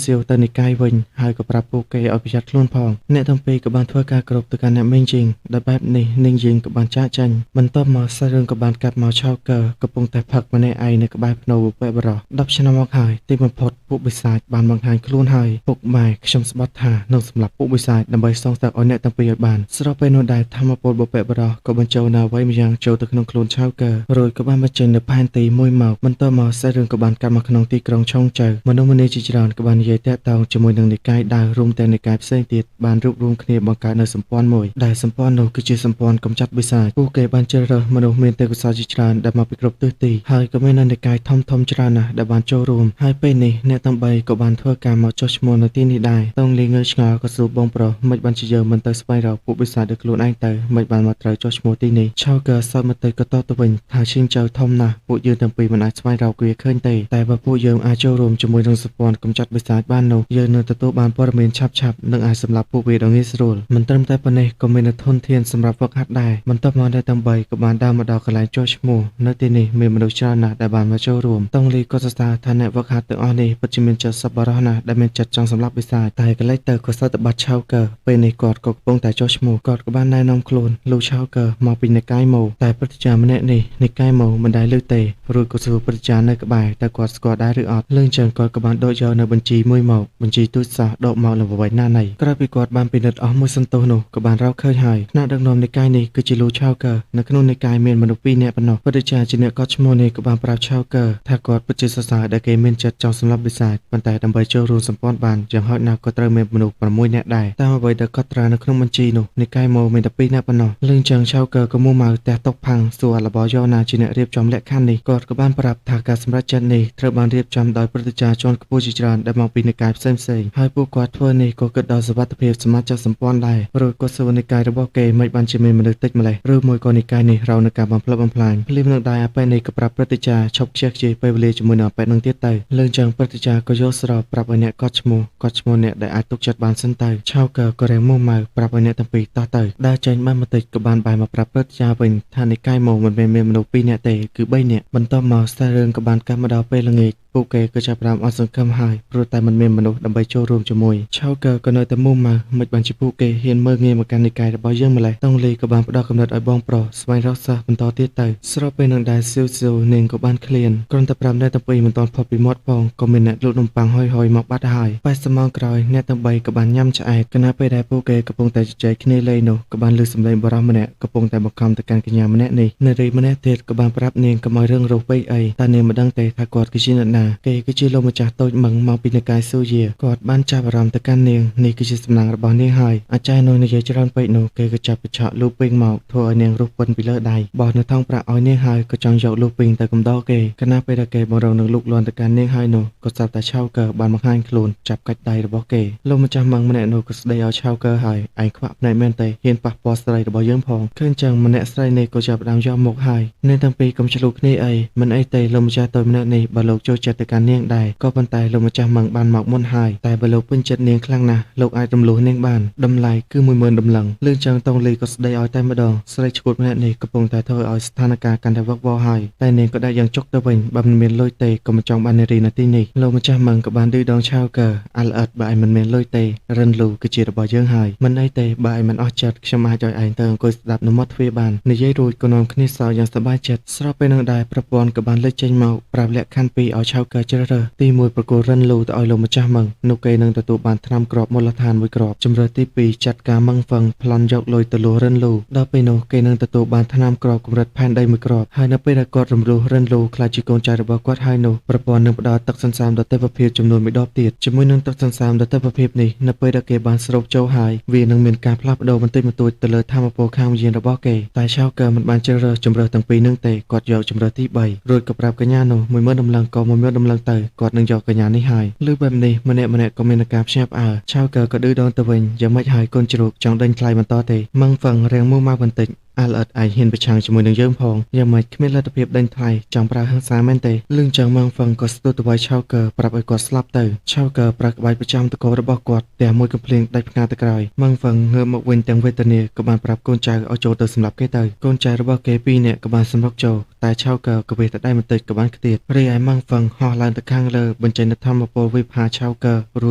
សៀវទៅនិកាយវិញហើយក៏ប្រាប់ពួកគេឲ្យប្រយ័ត្នខ្លួនផងអ្នកទាំងពីរក៏បានធ្វើការគ្រប់ទៅកាន់អ្នកមីងយីងដែលបែបនេះនាងយីងក៏បានចាកចេញបន្ទាប់មកសាច់រឿងក៏បានកាត់មកឆៅកើកំពុងតែផឹកម្នាក់ឯងនៅក្បែរភ្នូបុព្វបុរស10ឆ្នាំមកហើយទីបំផុតព ពួកបិសាចបានបង្ហាញខ្លួនហើយពុកម៉ែខ្ញុំស្បត់ថានឹងសម្លាប់ពួកបិសាចដើម្បីសងសឹកឲ្យអ្នកទាំងពីរឲ្យបានស្របពេលនោះដែរធម្មពលបុព្វបុរសក៏បញ្ចូលនៅអ្វីម្យ៉ាងចូលទៅក្នុងខ្លួនឆៅកើរួចក៏បានបញ្ចេញនៅផែនទីមួយមកបន្ទាប់មកសាច់រឿងក៏បានកាត់មកក្នុងទីក្រុងឆុងចៅមនុស្សម្នាជាច្រើនក៏បាននិយាយតាក់ទងជាមួយនឹងនិកាយដើររួមទាំងនិកាយផ្សេងទៀតបានរួបរวมគ្នាបង្កើតនៅសម្ព័ន្ធមួយដែលសម្ព័ន្ធនោះគឺជាសម្ព័ន្ធកម្ចាត់បិសាចពួកគេបានជ្រើសរើសមនុស្សមានទេពកោសល្យជាច្រើនដែលមកពីគ្រប់ទិសទីហើយក៏មាននិកាយធំច្រើនណាស់ដែលបានចូលរួមហើយពេលនេះអ្នកទាំងបីក៏បានធ្វើការមកចុះឈ្មោះនៅទីនេះដែរតងលីងើឆ្ងល់ក៏សួរបងប្រុសមិនបានជាយើងមិនទៅស្វែងរកពួកបិសាចដោយខ្លួនឯងទៅមិនបានមកត្រូវចុះឈ្មោះទីនេះឆៅកើសោតមកទៅក៏តទៅវិញថាឈិងចៅធំណាស់ពួកយើងទាំងពីរមិនអាចស្វែងរកវាឃើញទេតែបើពួកយើងអាចចូលរួមជាមួយនឹងសម្ព័ន្ធកម្ចាត់បិសាចបាននោះយើងនឹងទទួលបានព័ត៌មានឆាប់និងអាចសម្លាប់ពួកវាដ៏ងាយស្រួលមិនត្រឹមតែប៉ុណ្ណេះក៏មានធនធានសម្រាប់ហ្វឹកហាត់ដែរបន្ទាប់មកអ្នកទាំងបីក៏បានដើរមកដល់កន្លែងចុះឈ្មោះនៅទីនេះមានមនុស្សច្រើនណាស់ដែលបានមកចូលរួមតងលីក៏សរសើរថាអ្នកហ្វឹកហាត់ទាំងអស់នេះពិតជាមានចិត្តសប្បុរសណាស់ដែលមានចិត្តចង់សម្លាប់បិសាចតែកន្លែងទៅក៏សើទៅបាត់ឆៅកើពេលនេះគាត់ក៏កំពុងតែចុះឈ្មោះគាត់ក៏បានណែនាំខ្លួនលោកឆៅកើមកពីនិកាយមកតែព្រឹទ្ធាចារ្យម្នាក់នេះនិកាយមកមិនដែលលើទេរួចក៏សួរព្រឹទ្ធាចារ្យនៅក្បែរតើគាត់ស្គាល់ដែរឬអត់លឿនចឹងគាត់ក៏បានដកយកនៅបញ្ជីមួយមកបញ្ជីទូតសាសដកមកលើអ្វីណានៃក្រោយពីគាត់បានពិនិត្យអស់មួយសន្ទុះនោះក៏បានរកឃើញហើយថ្នាក់ដឹកនាំនិកាយនេះគឺជាលោកឆៅកើនៅក្នុងនិកាយមានមនុស្ស2នាក់ប៉ុណ្ណោះព្រឹទ្ធាចារ្យជាអ្នកកត់ឈ្មោះនេះក៏បានប្រាប់ឆៅកើថាគាត់ពិតជាសរសើរដែលគេមានចិត្តចង់សម្លាប់បិសាចប៉ុន្តែដើម្បីចូលរួមសម្ព័ន្ធបានយ៉ាងហោចណាស់ក៏ត្រូវមានមនុស្ស6នាក់ដែរតាមអ្វីដែលកត់ត្រានៅក្នុងបញ្ជីនោះនិកាយមកមានតែ2នាក់ប៉ុណ្ណោះលឿនចឹងឆៅកើក៏មកទះតុកផាំងសួររបស់យ៉ណាជាអ្នករៀបចំលក្ខខណ្ឌនេះគាត់ក៏បានប្រាប់ថាការសម្រេចចិត្តនេះត្រូវបានរៀបចំដោយព្រឹទ្ធាចារ្យជាន់ខ្ពស់ជាច្រើនដែលមកពីនិកាយផ្សេងហើយពួកគាត់ធ្វើនេះក៏គិតដល់សុវត្ថិភាពសមាជិកសម្ព័ន្ធដែរព្រោះគាត់សួរនិកាយរបស់គេមិនបានជាមានមនុស្សតិចម្លេះឬមួយក៏និកាយនេះរងនឹងការបំផ្លិចបំផ្លាញភ្លាមនឹងដែរអពេនេះក៏ប្រាប់ព្រឹទ្ធាចារ្យឈប់ខ្ជិះខ្ជាយពេលវេលាជាមួយនឹងអពេនឹងទៀតទៅលឿនចឹងព្រឹទ្ធាចារ្យក៏យល់ស្របប្រាប់ឲ្យអ្នកកត់ឈ្មោះអ្នកដែលអាចទុកចិត្តបានសិនទៅឆៅកើក៏រាំងមុំម៉ៅប្រាប់ឲ្យអ្នកទាំងពីរតោះទៅដើរចេញបានបន្តិចក៏បានបែរមកប្រាប់ព្រឹទ្ធាចារ្យវិញថានិកាយមកមិនមែនមានមនុស្ស2នាក់ទេគឺ3នាក់បន្ទាប់មកសាររឿងក៏បានកាត់មកដល់ពេលល្ងាចពួកគេក៏ចាប់ផ្ដើមអត់សង្ឃឹមហើយព្រោះតែមិនមានមនុស្សដើម្បីចូលរួមជាមួយឆៅកើក៏នៅតែមុំម៉ៅមិនបានជាពួកគេហ៊ានមើលងាយមកកាន់និកាយរបស់យើងម្លេះតងលីក៏បានផ្ដល់កំណត់ឲ្យបងប្រុសស្វែងរកសិស្សបន្តទៀតទៅស្របពេលនឹងដែរសៀវនាងក៏បានឃ្លានគ្រាន់តែ5អ្នកទាំងពីរមិនទាន់ផុតពីមាត់ផងក៏មានអ្នកលក់នំប៉័ងហុយមកបាត់ហើយ80ម៉ោងក្រោយអ្នកទាំង3ក៏បានញ៉ាំឆ្អែតគណៈពេលដែលពួកគេកំពុងតែជជែកគ្នាលេងនោះក៏បានឮសំឡេងបុរសម្នាក់កំពុងតែបង្ខំទៅកាន់កញ្ញាម្នាក់នេះនារីម្នាក់ទៀតក៏បានប្រាប់នាងកុំឲ្យរឿងរ៉ូវពេកអីតែនាងមិនដឹងទេថាគាត់គឺជាអ្នកណាគេគឺជាលោកម្ចាស់តូចមឹងមកពីនិកាយស៊ូយាគាត់បានចាប់អារម្មណ៍ទៅកាន់នាងនេះគឺជាសំណាងរបស់នាងហើយអាចារ្យនោះនិយាយច្រើនពេកនោះគេក៏ចាប់កញ្ឆក់លូពីងមកធ្វើឲ្យនាងរស់ពិនពីលើដៃបោះនៅថងប្រាក់ឲ្យនាងហើយក៏ចង់យកលូពីងទៅកំដរគេគណៈពេលដែលគេបង្រងនឹងលូកលាន់ទៅកាន់នាងហើយនោះក៏ស្រាប់តែឆៅកើបានបង្ហាញខ្លួនចាប់កាច់ដៃរបស់គេលោកម្ចាស់មឹងម្នាក់នោះក៏ស្ដីឲ្យឆៅកើហើយឯងខ្វាក់ភ្នែកមែនទេហ៊ានប៉ះពាល់ស្រីរបស់យើងផងឃើញចឹងម្នាក់ស្រីនេះក៏ចាប់ផ្ដើមយកមុខហើយនាងទាំងពីរកុំឆ្លុះគ្នាអីមិនអីទេលោកម្ចាស់តូចម្នាក់នេះបើលោកចូលចិត្តទៅកាន់នាងដែរក៏ប៉ុន្តែលោកម្ចាស់មឹងបានមកមុនហើយតែបើលោកពេញចិត្តនាងខ្លាំងណាស់លោកអាចរំលោះនាងបានតម្លៃគឺ 10000 ដំឡឹងលឿនចឹងតងលីក៏ស្ដីឲ្យតែម្ដងស្រីឈួតម្នាក់នេះកំពុងតែធ្វើឲ្យស្ថានភាពកាន់តែវឹកវរហើយតែនាងក៏ដែរយ៉ាងចុកទៅវិញបើមិនមានលុយទេក៏មិនចង់បាននារីនៅទីនេះលោកម្ចាស់មឹងក៏បានឌឺដងឆៅកើអាល្អិតបើឯងមិនមានលុយទេរិនលូគឺជារបស់យើងហើយមិនអីទេបើឯងមិនអស់ចិត្តខ្ញុំអាចឲ្យឯងទៅអង្គុយស្ដាប់នៅមាត់ទ្វារបាននិយាយរួចក៏នាំគ្នាសើចយ៉ាងសប្បាយចិត្តស្របពេលនឹងដែរប្រពន្ធក៏បានលេចចេញមកប្រាប់លក្ខខណ្ឌ2ឲ្យឆៅកើជ្រើសរើសទី1ប្រគល់រិនលូទៅឲ្យលោកម្ចាស់មឹងនោះគេនឹងទទួលបានថ្នាំគ្រាប់មូលដ្ឋានមួយគ្រាប់ជំរើសទី2ចាត់ការមឹងហ្វឹងប្លន់យកលុយទៅលួសរិនលូដល់ពេលនោះគេនឹងទទួលបានថ្នាំគ្រាប់កម្រិតផែនដីមួយគ្រាប់ហើយនៅពេលដែលគាត់រំលោះរិនលូខ្លាចជាកូនចៅរបស់គាត់ហើយនោះប្រពន្ធនឹងផ្ដល់ទឹកសន្សើមដល់ទេវភាពចំនួន1ដបទៀតជាមួយនឹងទឹកសន្សើមដល់ទេវភាពនេះនៅពេលដែលគេបានស្រូបចូលហើយវានឹងមានការផ្លាស់ប្ដូរបន្តិចបន្តួចទៅលើធម៌ពលខាងវិញ្ញាណរបស់គេតែឆៅកើមិនបានជ្រើសរើសជំរើសទាំងពីរនឹងទេគាត់យកជំរើសទី3រួចក៏ប្រាប់កញ្ញានោះ 10000 ដំឡឹងក៏ 10000 ដំឡឹងទៅគាត់នឹងយកកញ្ញានេះហើយលើបែបនេះម្នាក់ក៏មានការភ្ញាក់ផ្អើលឆៅកើក៏ឌឺដងទៅវិញយ៉ាងម៉េចហើយកូនជ្រូកចង់ដេញថ្លៃបន្តទេម៉ឹងហ្វឹងរាំងមូមកបន្តិចអាល្អិតឯងហ៊ានប្រឆាំងជាមួយនឹងយើងផងយ៉ាងម៉េចគ្មានលទ្ធភាពដេញថ្លៃចង់ប្រើហិង្សាមែនទេលឿនចឹងម៉ឹងហ្វឹងក៏ស្ទុះទៅវាយឆៅកើប្រាប់ឲ្យគាត់ស្លាប់ទៅឆៅកើប្រើក្បាច់ប្រចាំតករបស់គាត់តែមួយកំភ្លៀងដាច់ផ្កាទៅក្រោយម៉ឹងហ្វឹងងើបមកវិញទាំងវេទនាក៏បានប្រាប់កូនចៅឲ្យចូលទៅសម្លាប់គេទៅកូនចៅរបស់គេ2នាក់ក៏បានសម្រុកចូលតែឆៅកើក៏វេតែដៃបន្តិចក៏បានខ្ទាតរីឯម៉ឹងហ្វឹងហោះឡើងទៅខាងលើបញ្ចេញនូវធម្មពលវិផាឆៅកើរួ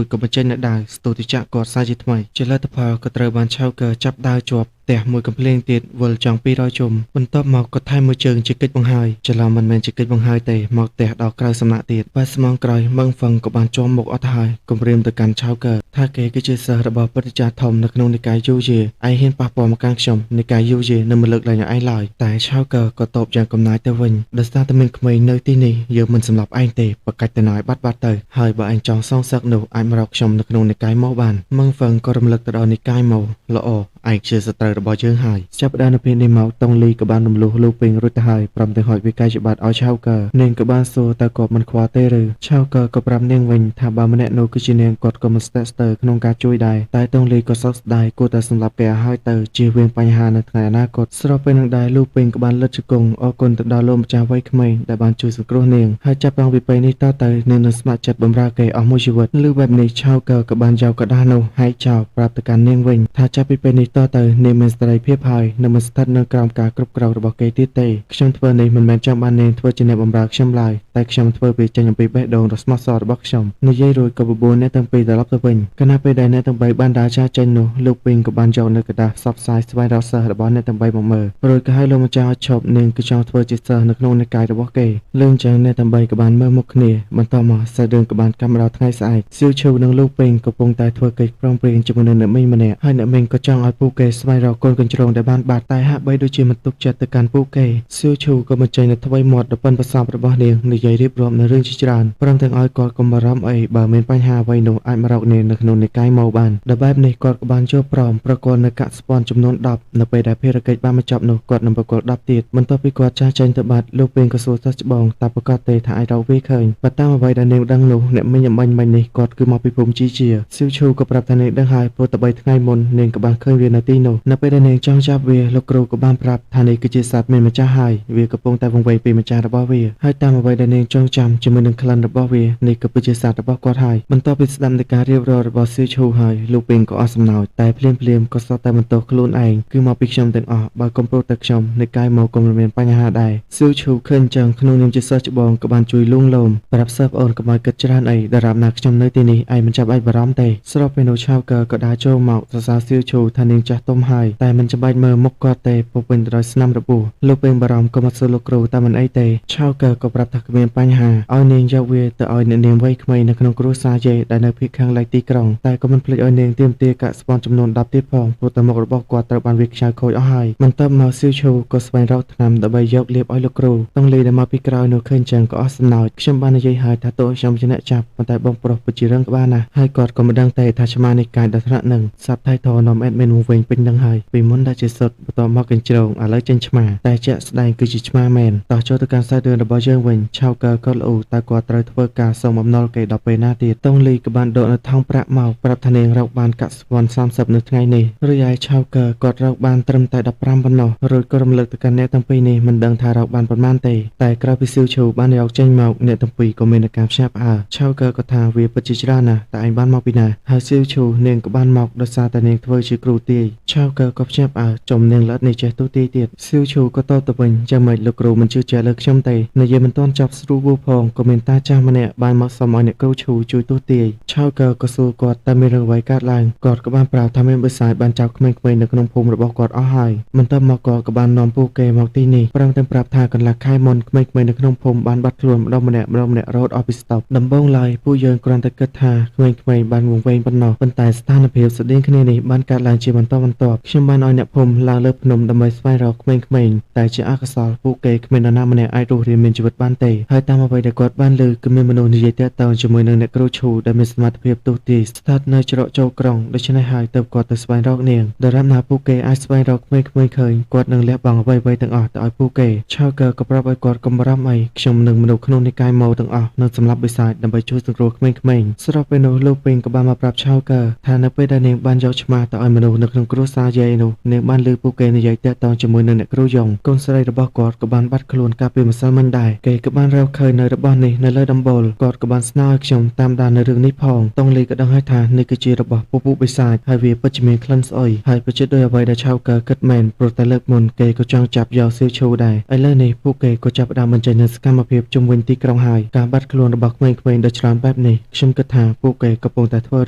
ចក៏បញ្ចេញនូវដាវស្ទុះទីចាក់គាត់សាជាថ្មីជាលទ្ធផលក៏ត្រូវបានឆៅកើចាប់ដាវជាប់ ទះមួយកំភ្លេងទៀតវិលចង់200ជុំបន្ទាប់មកក៏ថែមមួយជើងជាកិច្ចបង្ហើយច្រឡំមិនមែនជាកិច្ចបង្ហើយទេមកទះដល់ក្រៅសំណាក់ទៀតបែរស្មងក្រោយមឹងហ្វឹងក៏បានជាប់មុខអត់ទៅហើយគំរាមទៅកាន់ឆៅកើថាគេគឺជាសិស្សរបស់ពុទ្ធិចារ្យធំនៅក្នុងនិកាយយូជាឯងហ៊ានប៉ះពាល់មកកាន់ខ្ញុំនិកាយយូជានឹងមិនលើកលែងឲ្យឯងឡើយតែឆៅកើក៏តបយ៉ាងកំណាយទៅវិញដោយសារតែមានក្មេងនៅទីនេះយើងមិនសម្លាប់ឯងទេប្រកាច់ទៅណឲ្យបាត់ទៅហើយបើឯងចង់សងសឹកនោះអាចមករកខ្ញុំនៅក្នុងនិកាយមកបានមឹងហ្វឹងក៏រំលឹកទៅដល់និកាយមកល្អឯងជាសត្រូវរបស់យើងហើយចាប់ផ្ដើមនៅពេលនេះមកតុងលីក៏បានរំលោះលោកពេញរួចទៅហើយព្រមទាំងហុចវិកាយច្បាត់ឲ្យឆៅកើនាងក៏បានសួរតើគាត់មិនខ្វល់ទេឬឆៅកើក៏ប្រាប់នាងវិញថាបើម្នាក់នោះគឺជានាងគាត់ក៏មិនស្ទាក់ស្ទើរក្នុងការជួយដែរតែតុងលីក៏សោកស្ដាយគួរតែសម្លាប់គេឲ្យហើយទៅជៀសវាងបញ្ហានៅថ្ងៃអនាគតស្របពេលនឹងដែរលោកពេញក៏បានលិតជង្គង់អរគុណទៅដល់លោកម្ចាស់វ័យក្មេងដែលបានជួយសង្គ្រោះនាងហើយចាប់តាំងពីពេលនេះតទៅនាងនឹងស្ម័គ្រចិត្តបម្រើគេអស់មួយជីវិតឬបែបនេះឆៅកើក៏បានយកกระดาษនោះហែកចោលប្រាប់ទៅកាន់នាងវិញថាចាប់ពីពេលនេះតទៅនាងមានសេរីភាពហើយនឹងមិនស្ថិតនៅក្រោមការគ្រប់គ្រងរបស់គេទៀតទេខ្ញុំធ្វើនេះមិនមែនចង់បាននាងធ្វើជាអ្នកបម្រើខ្ញុំឡើយតែខ្ញុំធ្វើពីចេញអំពីបេះដូងដ៏ស្មោះសររបស់ខ្ញុំនិយាយរួចក៏បបួលអ្នកទាំងពីរត្រឡប់ទៅវិញខណៈពេលដែលអ្នកទាំងបីបានដើរចាកចេញនោះលោកពេញក៏បានយកនៅกระดาษផ្សព្វផ្សាយស្វែងរកសិស្សរបស់អ្នកទាំងបីមកមើលរួចក៏ឲ្យលោកម្ចាស់ឲ្យឈប់នាងគឺចង់ធ្វើជាសិស្សនៅក្នុងនិកាយរបស់គេលើអញ្ចឹងអ្នកទាំងបីក៏បានមើលមុខគ្នាបន្ទាប់មកសាច់រឿងក៏បានកម្មដល់ថ្ងៃស្អែកសៀវឈូនិងលោកពេញកំពុងតែធ្វើកិច្ចព្រមព្រៀងជាមួយនឹងអ្នកមីងម្នាក់ហើយអ្នកមីងក៏ចង់ឲ្យពួកគេស្វែងរកកូនកញ្ជ្រោងដែលបានបាត់តែហាក់បីដូចជាមិនទុកចិត្តទៅកាន់ពួកគេសៀវឈូក៏បញ្ចេញនូវថ្មីមាត់ដ៏ប៉ិនប្រសប់របស់នាងនិយាយរៀបរាប់នូវរឿងជាច្រើនព្រមទាំងឲ្យគាត់កុំបារម្ភអីបើមានបញ្ហាអ្វីនោះអាចមករកនាងនៅក្នុងនិកាយមកបានដែលបែបនេះគាត់ក៏បានចូលព្រមប្រកល់នូវកាក់ស្ពាន់ចំនួន10នៅពេលដែលភារកិច្ចបានបញ្ចប់នោះគាត់នឹងប្រកល់10ទៀតបន្ទាប់ពីគាត់ចាស់ចេញទៅបាត់លោកពេញក៏សួរសិស្សច្បងតើប្រកាសទេថាអាចរកវាឃើញបើតាមអ្វីដែលនាងដឹងនោះអ្នកមីងអំបញ្ញមិញនេះគាត់គឺមកពីភូមិជីជាសៀវឈូក៏ប្រាប់ថានាងដឹងហើយព្រោះតែ3ថ្ងៃមុននាងក៏បានឃើញវានៅទីនោះនៅពេលដែលនាងចង់ចាប់វាលោកគ្រូក៏បានប្រាប់ថានេះគឺជាសត្វមានម្ចាស់ហើយវាកំពុងតែវង្វេងពីម្ចាស់របស់វាហើយតាមអ្វីដែលនាងចងចាំជាមួយនឹងក្លិនរបស់វានេះក៏គឺជាសត្វរបស់គាត់ហើយបន្ទាប់ពីស្ដាប់នៃការរៀបរាប់របស់សៀវឈូហើយលោកពេញក៏អស់សំណោចតែភ្លាមក៏សត់តែបន្ទោសខ្លួនឯងគឺមកពីខ្ញុំទាំងអស់បើកុំប្រុសតែខ្ញុំនៃកាយមកក៏មានបញ្ហាដែរសៀវឈូឃើញចឹងក្នុងនាមជាសិស្សច្បងក៏បានជួយលួងលោមប្រាប់សិស្សប្អូនកុំឲ្យគិតច្រើនអីដរាបណាខ្ញុំនៅទីនេះឯងមិនចាំបាច់បារម្ភទេស្របពេលនោះឆៅកើក៏ដើរចូលមកសរសើរសៀវឈូថានាងចាស់ទុំហើយតែមិនចាំបាច់មើលមុខគាត់ទេពុកពេញទៅដោយស្នាមរបួសលោកពេញបារម្ភក៏មកសួរលោកគ្រូតែមិនអីទេឆៅកើក៏ប្រាប់ថាគ្មានបញ្ហាឲ្យនាងយកវាទៅឲ្យអ្នកនាងវ័យក្មេងនៅក្នុងគ្រួសារយាយដែលនៅភូមិខាងលិចទីក្រុងតែក៏មិនភ្លេចឲ្យនាងទាមទារកាក់ស្ពាន់ចំនួន10ទៀតផងព្រោះតែមុខរបស់គាត់ត្រូវបានវាខ្ចៅខូចអស់ហើយបន្ទាប់មកសៀវឈូក៏ស្វែងរកថ្នាំដើម្បីយកលាបឲ្យលោកគ្រូតុងលីដែលមកពីក្រោយនោះឃើញចឹងក៏អស់សំណោចខ្ញុំបាននិយាយហើយថាតើខ្ញុំជាអ្នកចាប់ប៉ុន្តែបងប្រុសពិតជារឿងក្បាលណាស់ហើយគាត់ក៏មិនដឹងទេថាឆ្មានៃកាយដល់ថ្នាក់នឹងសត្វថៃធនំអេដមានវង្វេងពេញនឹងហើយពីមុនដែលជាសុទ្ធបន្ទាប់មកកញ្ជ្រោងឥឡូវចេញឆ្មាតែជាក់ស្ដែងគឺជាឆ្មាមែនតោះចូលទៅកាន់សាច់រឿងរបស់យើងវិញឆៅកើក៏ល្អតែគាត់ត្រូវធ្វើការសុំអំណុលគេដល់ពេលណាទៀតតុងលីក៏បានដកនៅថង់ប្រាក់មកប្រាប់ថានាងរកបានកាក់ស្ពាន់30នៅថ្ងៃនេះរីឯឆៅកើគាត់រកបានត្រឹមតែ15ប៉ុណ្ណោះរួចក៏រំលឹកទៅកាន់អ្នកទាំងពីរនេះមិនដឹងថារកបានប៉ុន្មានទេតែក្រោយពីសៀវឈូបានយកចេញមកអ្នកទាំងពីរក៏មានការភ្ញាក់ផ្អើលឆៅកើក៏ថាវាពិតជាច្រើនណាស់តែឯងបានមកពីណាហើយសៀវឈូនាងក៏បានមកដោយសារតែនាងធ្វើជាគ្រូទាយឆៅកើក៏ភ្ញាក់ផ្អើលចំនាងល្អិតនេះចេះទូទាយទៀតសៀវឈូក៏តបទៅវិញចាំមិនលោកគ្រូមិនជឿជាក់លើខ្ញុំទេនិយាយមិនទាន់ចប់ស្រួលវូផងក៏មានតាចាស់ម្នាក់បានមកសុំឲ្យអ្នកគ្រូឈូជួយទូទាយឆៅកើក៏សួរគាត់តើមានរឿងអ្វីកើតឡើងគាត់ក៏បានប្រាប់ថាមានបិសាចបានចាប់ក្មេងៗនៅក្នុងភូមិរបស់គាត់អស់ហើយបន្ទាប់មកគាត់ក៏បាននាំពួកគេមកទីនេះព្រមទាំងប្រាប់ថាកន្លះខែមុនក្មេងៗនៅក្នុងភូមិបានបាត់ខ្លួនម្ដងម្នាក់រហូតអស់ពីស្តុបដំបូងឡើយពួកយើងគ្រាន់តែគិតថាក្មេងៗបានវង្វេងប៉ុណ្ណោះប៉ុន្តែស្ថានភាពស្តីងគ្នានេះបានកើតឡើងជាបន្តបន្ទាប់ខ្ញុំបានឲ្យអ្នកភូមិឡើងលើភ្នំដើម្បីស្វែងរកក្មេងៗតែជាអកុសលពួកគេគ្មាននរណាម្នាក់អាចរស់រានមានជីវិតបានទេហើយតាមអ្វីដែលគាត់បានឮគឺមានមនុស្សនិយាយទាក់ទងជាមួយនឹងអ្នកគ្រូឈូដែលមានសមត្ថភាពទូទាយស្ថិតនៅច្រកចូលក្រុងដូច្នេះហើយទើបគាត់ទៅស្វែងរកនាងដរាបណាពួកគេអាចស្វែងរកក្មេងៗឃើញគាត់នឹងលះបង់អ្វីៗទាំងអស់ទៅឲ្យពួកគេឆៅកើក៏ប្រាប់ឲ្យគាត់កុំបារម្ភអីខ្ញុំនឹងមនុស្សក្នុងនិកាយម៉ូទាំងអស់នឹងសម្លាប់បិសាចដើម្បីជួយសង្គ្រោះក្មេងៗស្របពេលនោះលោកពេញក៏បានមកប្រាប់ឆៅកើថានៅពេលដែលនាងបានយកឆ្មាទៅឲ្យមនុស្សនៅក្នុងគ្រួសារយាយនោះនាងបានឮពួកគេនិយាយទាក់ទងជាមួយនឹងអ្នកគ្រូយ៉ុងកូនស្រីរបស់គាត់ក៏បានបាត់ខ្លួនកាលពីម្សិលមិញដែរគេក៏បានរើ រកឃើញនៅរបស់នេះនៅលើដំបូលគាត់ក៏បានស្នើឲ្យខ្ញុំតាមដាននៅរឿងនេះផងតុងលីក៏ដឹងហើយថានេះគឺជារបស់ពពួកបិសាចហើយវាពិតជាមានក្លិនស្អុយហើយប្រជិតដោយអ្វីដែលឆៅកើគិតមែនព្រោះតែលើកមុនគេក៏ចង់ចាប់យកសៀវឈូដែរឥឡូវនេះពួកគេក៏ចាប់ផ្ដើមបញ្ចេញនូវសកម្មភាពជុំវិញទីក្រុងហើយការបាត់ខ្លួនរបស់ក្មេងៗដ៏ច្រើនបែបនេះខ្ញុំគិតថាពួកគេកំពុងតែធ្វើ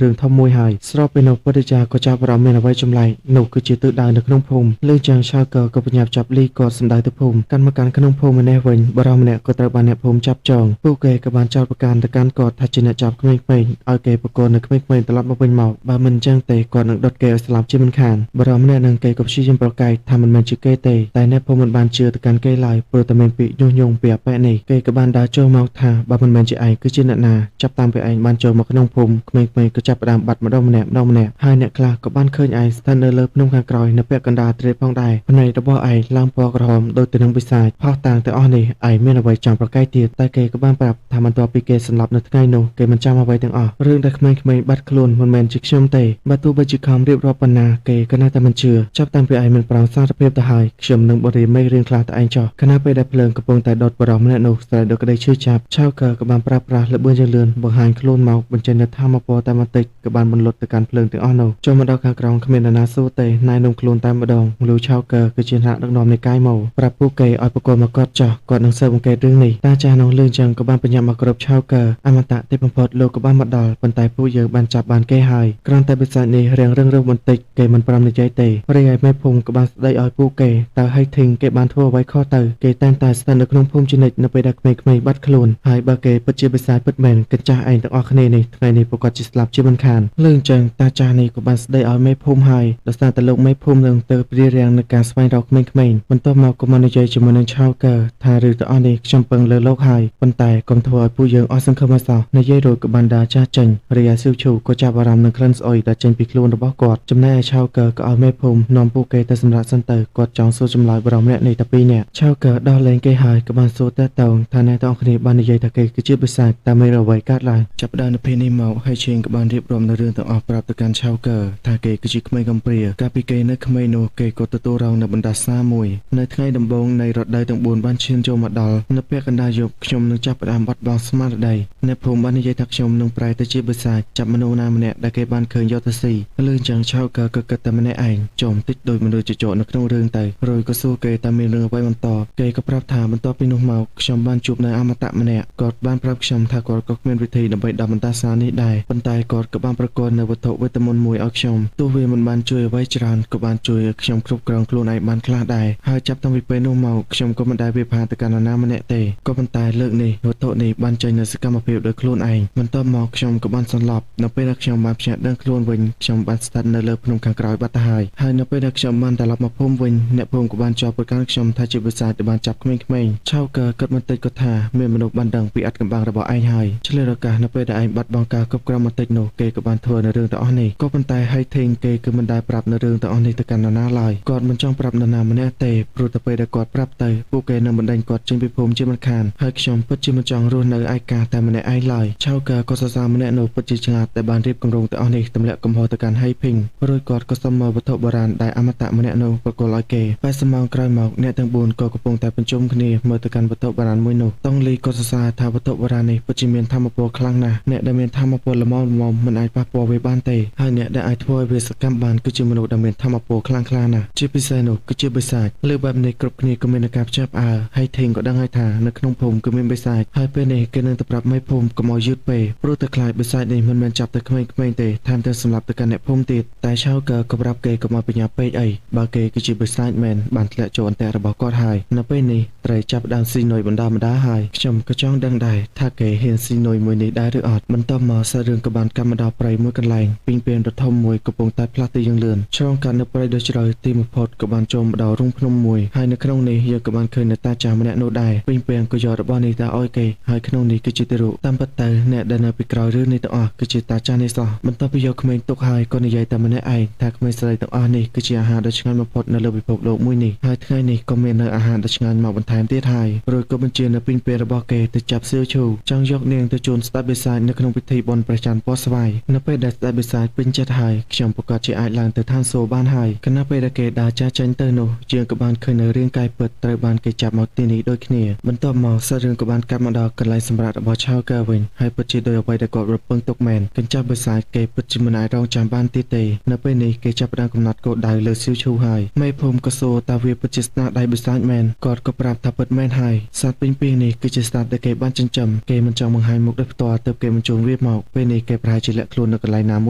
រឿងធំមួយហើយស្របពេលនោះពុទ្ធិចារក៏ចាប់អារម្មណ៍មានអ្វីចម្លែកនោះគឺជាទិសដៅនៅក្នុងភូមិលើចាំងឆៅកើក៏បញ្ញាប់ចាប់លីគាត់សម្ដៅទៅភូមិកាន់មកកាន់ក្នុងភូមិម្នាក់វិញបរិសម្នាក់ក៏ត្រូវបានអ្នកភូមិចាប់ចងពួកគេក៏បានចោទប្រកាន់ទៅកាន់គាត់ថាជាអ្នកចាប់ក្មេងៗឲ្យគេប្រកល់នៅក្មេងៗត្រឡប់មកវិញមកបើមិនអញ្ចឹងទេគាត់នឹងដុតគេឲ្យស្លាប់ជាមិនខានបរិសម្នាក់នឹងគេក៏ព្យាយាមប្រកែកថាមិនមែនជាគេទេតែអ្នកភូមិមិនបានជឿទៅកាន់គេឡើយព្រោះតែមានពាក្យញុះញង់ពីអបែកនេះគេក៏បានដើរចូលមកថាបើមិនមែនជាឯងគឺជាអ្នកណាចាប់តាមពីឯងបានចូលមកក្នុងភូមិក្មេងៗក៏ចាប់ផ្ដើមបាត់ម្ដងម្នាក់ហើយអ្នកខ្លះក៏បានឃើញឯងស្ថិតនៅលើភ្នំខាងក្រោយនៅពាក់កណ្ដាលទ្រាបផងដែរភ្នែករបស់ឯងឡើងពណ៌ក្រហមដូចទៅនឹងបិសាចផុសតាំងទាំងអស់នេះឯងមានអ្វីចង់ប្រកែកទៀតតែគេក៏បានប្រាប់ថាបន្ទាប់ពីគេសម្លាប់នៅថ្ងៃនោះគេមិនចាំអ្វីទាំងអស់រឿងដែលក្មេងៗបាត់ខ្លួនមិនមែនជាខ្ញុំទេបើទោះបីជាខំរៀបរាប់ប៉ុណ្ណាគេក៏នៅតែមិនជឿចាប់តាំងពីឯងមានប្រងសារភាពទៅហើយខ្ញុំនឹងបរិយាមេរៀនខ្លះទៅឯងចោះខណៈពេលដែលភ្លើងកំពុងតែដុតបរិសម្នាក់នោះស្រែកដោយក្តីឈឺចាប់ឆៅកើក៏បានប្រើប្រាស់ល្បឿនយ៉ាងលឿនបង្ហាញខ្លួនមកបញ្ចេញនូវថាមពលតែបន្តិចក៏បានបន្លត់ទៅកាន់ភ្លើងទាំងអស់នោះចូលមកដល់ខាងក្រោមគ្មាននរណាសួរទេណែនាំខ្លួនតែម្ដងលូឆៅកើគឺជាថ្នាក់ដឹកនាំនៃកាយមកប្រាប់ពួកគេឲ្យប្រកល់មកគាត់ចោះគាត់នឹងស៊ើបអង្កេតរឿងនេះតាចាស់នោះលឿនចឹងក៏បានបញ្ញាប់មកគ្រប់ឆៅកើអមតៈទីបំផុតលោកក៏បានមកដល់ប៉ុន្តែពួកយើងបានចាប់បានគេហើយគ្រាន់តែបិសាចនេះរៀងរឹងរើសបន្តិចគេមិនព្រមនិយាយទេរីឯមេភូមិក៏បានស្ដីឲ្យពួកគេតើហេតុធីងគេបានធ្វើអ្វីខុសទៅគេតែងតែស្ថិតនៅក្នុងភូមិជានិច្ចនៅពេលដែលក្មេងៗបាត់ខ្លួនហើយបើគេពិតជាបិសាចពិតមែនកិច្ចចាស់ឯងទាំងអស់គ្នានេះថ្ងៃនេះពួកគាត់ជាស្លាប់ជាមិនខានលឿនចឹងតាចាស់នេះក៏បានស្ដីឲ្យមេភូមិហើយដោយសារតែលោកមេភូមិនឹងទៅព្រារាំងនឹងការស្វែងរកក្មេងៗបន្ទាប់មកក៏បាននិយាយជាមួយនឹងឆៅកើថារឿងទាំងអស់នេះខ្ញុំពឹងលើលោកហើយប៉ុន្តែកុំធ្វើឲ្យពួកយើងអស់សង្ឃឹមឲ្យសោះនិយាយរួចក៏បានដើរចាស់ចេញរីឯសៀវឈូក៏ចាប់អារម្មណ៍នឹងក្លិនស្អុយដែលចេញពីខ្លួនរបស់គាត់ចំណែកឯឆៅកើក៏ឲ្យមេភូមិនាំពួកគេទៅសម្រាប់សិនទៅគាត់ចង់សួរចម្លើយបរិសម្នាក់នេះតែពីរនាក់ឆៅកើដោះលែងគេហើយក៏បានសួរតាតងថាអ្នកទាំងអស់គ្នាបាននិយាយថាគេគឺជាបិសាចតែមិនអ្វីកើតឡើងចាប់ផ្ដើមនៅពេលនេះមកហើយឈៀងក៏បានរៀបរាប់នៅរឿងទាំងអស់ប្រាប់ទៅកាន់ឆៅកើថាគេគឺជាក្មេងកំព្រាកាលពីគេនៅក្មេងនោះគេក៏ទទួលរងនៅបណ្ដាសាមួយនៅថ្ងៃដំបូងនៃរដូវទាំង4បានឈានចូលមកដល់នៅពេលកណ្ដាលយប់ខ្ញុំនឹងចាប់ផ្ដើមបាត់បង់ស្មារតីអ្នកភូមិបាននិយាយថាខ្ញុំនឹងប្រែទៅជាបិសាចចាប់មនុស្សណាម្នាក់ដែលគេបានឃើញយកទៅស៊ីលឿនចឹងឆៅកើក៏គិតតែម្នាក់ឯងចំតិចដោយមនុស្សជជកនៅក្នុងរឿងទៅរួចក៏សួរគេថាមានរឿងអ្វីបន្តគេក៏ប្រាប់ថាបន្ទាប់ពីនោះមកខ្ញុំបានជួបនៅអមតៈម្នាក់គាត់បានប្រាប់ខ្ញុំថាគាត់ក៏គ្មានវិធីដើម្បីដោះបន្តាសានេះដែរប៉ុន្តែគាត់ក៏បានប្រកល់នៅវត្ថុវេទមន្តមួយឲ្យខ្ញុំទោះវាមិនបានជួយអ្វីច្រើនក៏បានជួយឲ្យខ្ញុំគ្រប់គ្រងខ្លួនឯងបានខ្លះដែរហើយចាប់តាំងពីពេលនោះមកខ្ញុំក៏មិនដែលវាផាទៅកាន់នរណាម្នាក់ទេក៏ប៉ុន្តែលើកនេះវត្ថុនេះបានចេញនូវសកម្មភាពដោយខ្លួនឯងបន្ទាប់មកខ្ញុំក៏បានសន្លប់នៅពេលដែលខ្ញុំបានភ្ញាក់ដឹងខ្លួនវិញខ្ញុំបានស្ថិតនៅលើភ្នំខាងក្រោយបាត់ទៅហើយនៅពេលដែលខ្ញុំបានត្រឡប់មកភូមិវិញអ្នកភូមិក៏បានចោទប្រកាន់ខ្ញុំថាជាបិសាចដែលបានចាប់ក្មេងៗឆៅកើគិតបន្តិចក៏ថាមានមនុស្សបានដឹងពីអត្តកម្បាំងរបស់ឯងហើយឆ្លៀតឱកាសនៅពេលដែលឯងបាត់បង់ការគ្រប់គ្រងបន្តិចនោះគេក៏បានធ្វើនៅរឿងទាំងអស់នេះក៏ប៉ុន្តែហៃធីងគេគឺមិនដែលប្រាប់នៅរឿងទាំងអស់នេះទៅកាន់នរណាឡើយគាត់មិនចង់ប្រាប់នរណាម្នាក់ទេព្រោះតែពេលដែលគាត់ប្រាប់ទៅពួកគេនឹងបណ្ដេញគាត់ចេញពីភូមិជាមិនខានហើយខ្ញុំពិតជាមិនចង់រស់នៅឯកាតែម្នាក់ឯងឡើយឆៅកើក៏សរសើរម្នាក់នោះពិតជាឆ្លាតដែលបានរៀបគម្រោងទាំងអស់នេះទម្លាក់កំហុសទៅកាន់ហៃភីងរួចគាត់ក៏សុំមកវត្ថុបុរាណដែលអមតៈម្នាក់នោះប្រគល់ឲ្យគេ80ម៉ោងក្រោយមកអ្នកទាំង4ក៏កំពុងតែប្រជុំគ្នាមើលទៅកាន់វត្ថុបុរាណមួយនោះតុងលីក៏សរសើរថាវត្ថុបុរាណនេះពិតជាមានធម៌ពលខ្លាំងណាស់អ្នកដែលមានធម៌ពលល្មមមិនអាចប៉ះពាល់វាបានទេហើយអ្នកដែលអាចធ្វើឲ្យវាសកម្មបានគឺជាមនុស្សដែលមានធម៌ពលខ្លាំងក្លាណាស់ជាពិសេសនោះគឺជាបិសាចលើបែបនេះគ្រប់គ្នាក៏មានការភ្ជាប់ហើយធីងក៏ដឹងហើយថានៅក្នុងភូមិគឺមានបិសាចហើយពេលនេះគេនឹងទៅប្រាប់មេភូមិកុំឲ្យយឺតពេកព្រោះតែខ្លាចបិសាចនេះមិនមែនចាប់តែក្មេងៗទេថែមទាំងសម្លាប់ទៅកាន់អ្នកភូមិទៀតតែឆៅកើក៏ប្រាប់គេកុំឲ្យបញ្ញាពេកអីបើគេគឺជាបិសាចមែនបានធ្លាក់ចូលអន្ទាក់របស់គាត់ហើយនៅពេលនេះត្រីចាប់ដើមស៊ីនុយបណ្ដាហើយខ្ញុំក៏ចង់ដឹងដែរថាគេហ៊ានស៊ីនុយមួយនេះដែរឬអត់បន្ទាប់មកសាររឿងក៏បានកម្មមកដល់ព្រៃមួយកន្លែងពីងពានដ៏ធំមួយកំពុងតែផ្លាស់ទីយ៉ាងលឿនឆ្លងកាត់នៅព្រៃដ៏ជ្រៅទីបំផុតក៏បានចូលមកដល់រូងភ្នំមួយហើយនៅក្នុងនេះយើងក៏បានឃើញនៅតាចាស់ម្នាក់នោះដែរពីងពានក៏យករបស់នេះទៅឲ្យគេហើយក្នុងនេះគឺជាទារកតាមពិតទៅអ្នកដែលនៅពីក្រោយរឿងនេះទាំងអស់គឺជាតាចាស់នេះសោះបន្ទាប់ពីយកក្មេងទុកហើយក៏និយាយតែម្នាក់ឯងថាក្មេងស្រីទាំងអស់នេះគឺជាអាហារដ៏ឆ្ងាញ់បំផុតនៅលើពិភពលោកមួយនេះហើយថ្ងៃនេះក៏មាននៅអាហារដ៏ឆ្ងាញ់មកបន្ថែមទៀតហើយរួចក៏បញ្ជានៅពីងពានរបស់គេទៅចាប់សៀវឈូចង់យកនាងទៅជូនស្ដេចបិសាចនៅក្នុងពិធីបុណ្យព្រះច័ន្ទពណ៌ស្វាយនៅពេលដែលស្ដេចបិសាចពេញចិត្តហើយខ្ញុំប្រកាសជាអាចឡើងទៅឋានសួគ៌បានហើយខណៈពេលដែលគេដើរចាស់ចេញទៅនោះយើងក៏បានឃើញនៅរាងកាយពិតត្រូវបានគេចាប់មកទីនេះដូចគ្នាបន្ទាប់មក មកសិស្សរឿងក៏បានកាត់មកដល់កន្លែងសម្រាប់របស់ឆៅកើវិញហើយពិតជាដោយអ្វីដែលគាត់រំពឹងទុកមែនកញ្ចប់បិសាចគេពិតជាមិនអាចរងចាំបានទៀតទេនៅពេលនេះគេចាប់ផ្ដើមកំណត់គោលដៅលើសៀវឈូហើយមេភូមិក៏សួរតើវាពិតជាស្នាដៃបិសាចមែនគាត់ក៏ប្រាប់ថាពិតមែនហើយសត្វពេញពីនេះគឺជាសត្វដែលគេបានចិញ្ចឹមគេមិនចង់បង្ហាញមុខដោយផ្ទាល់ទើបគេបញ្ជូនវាមកពេលនេះគេប្រហែលជាលាក់ខ្លួននៅកន្លែងណាម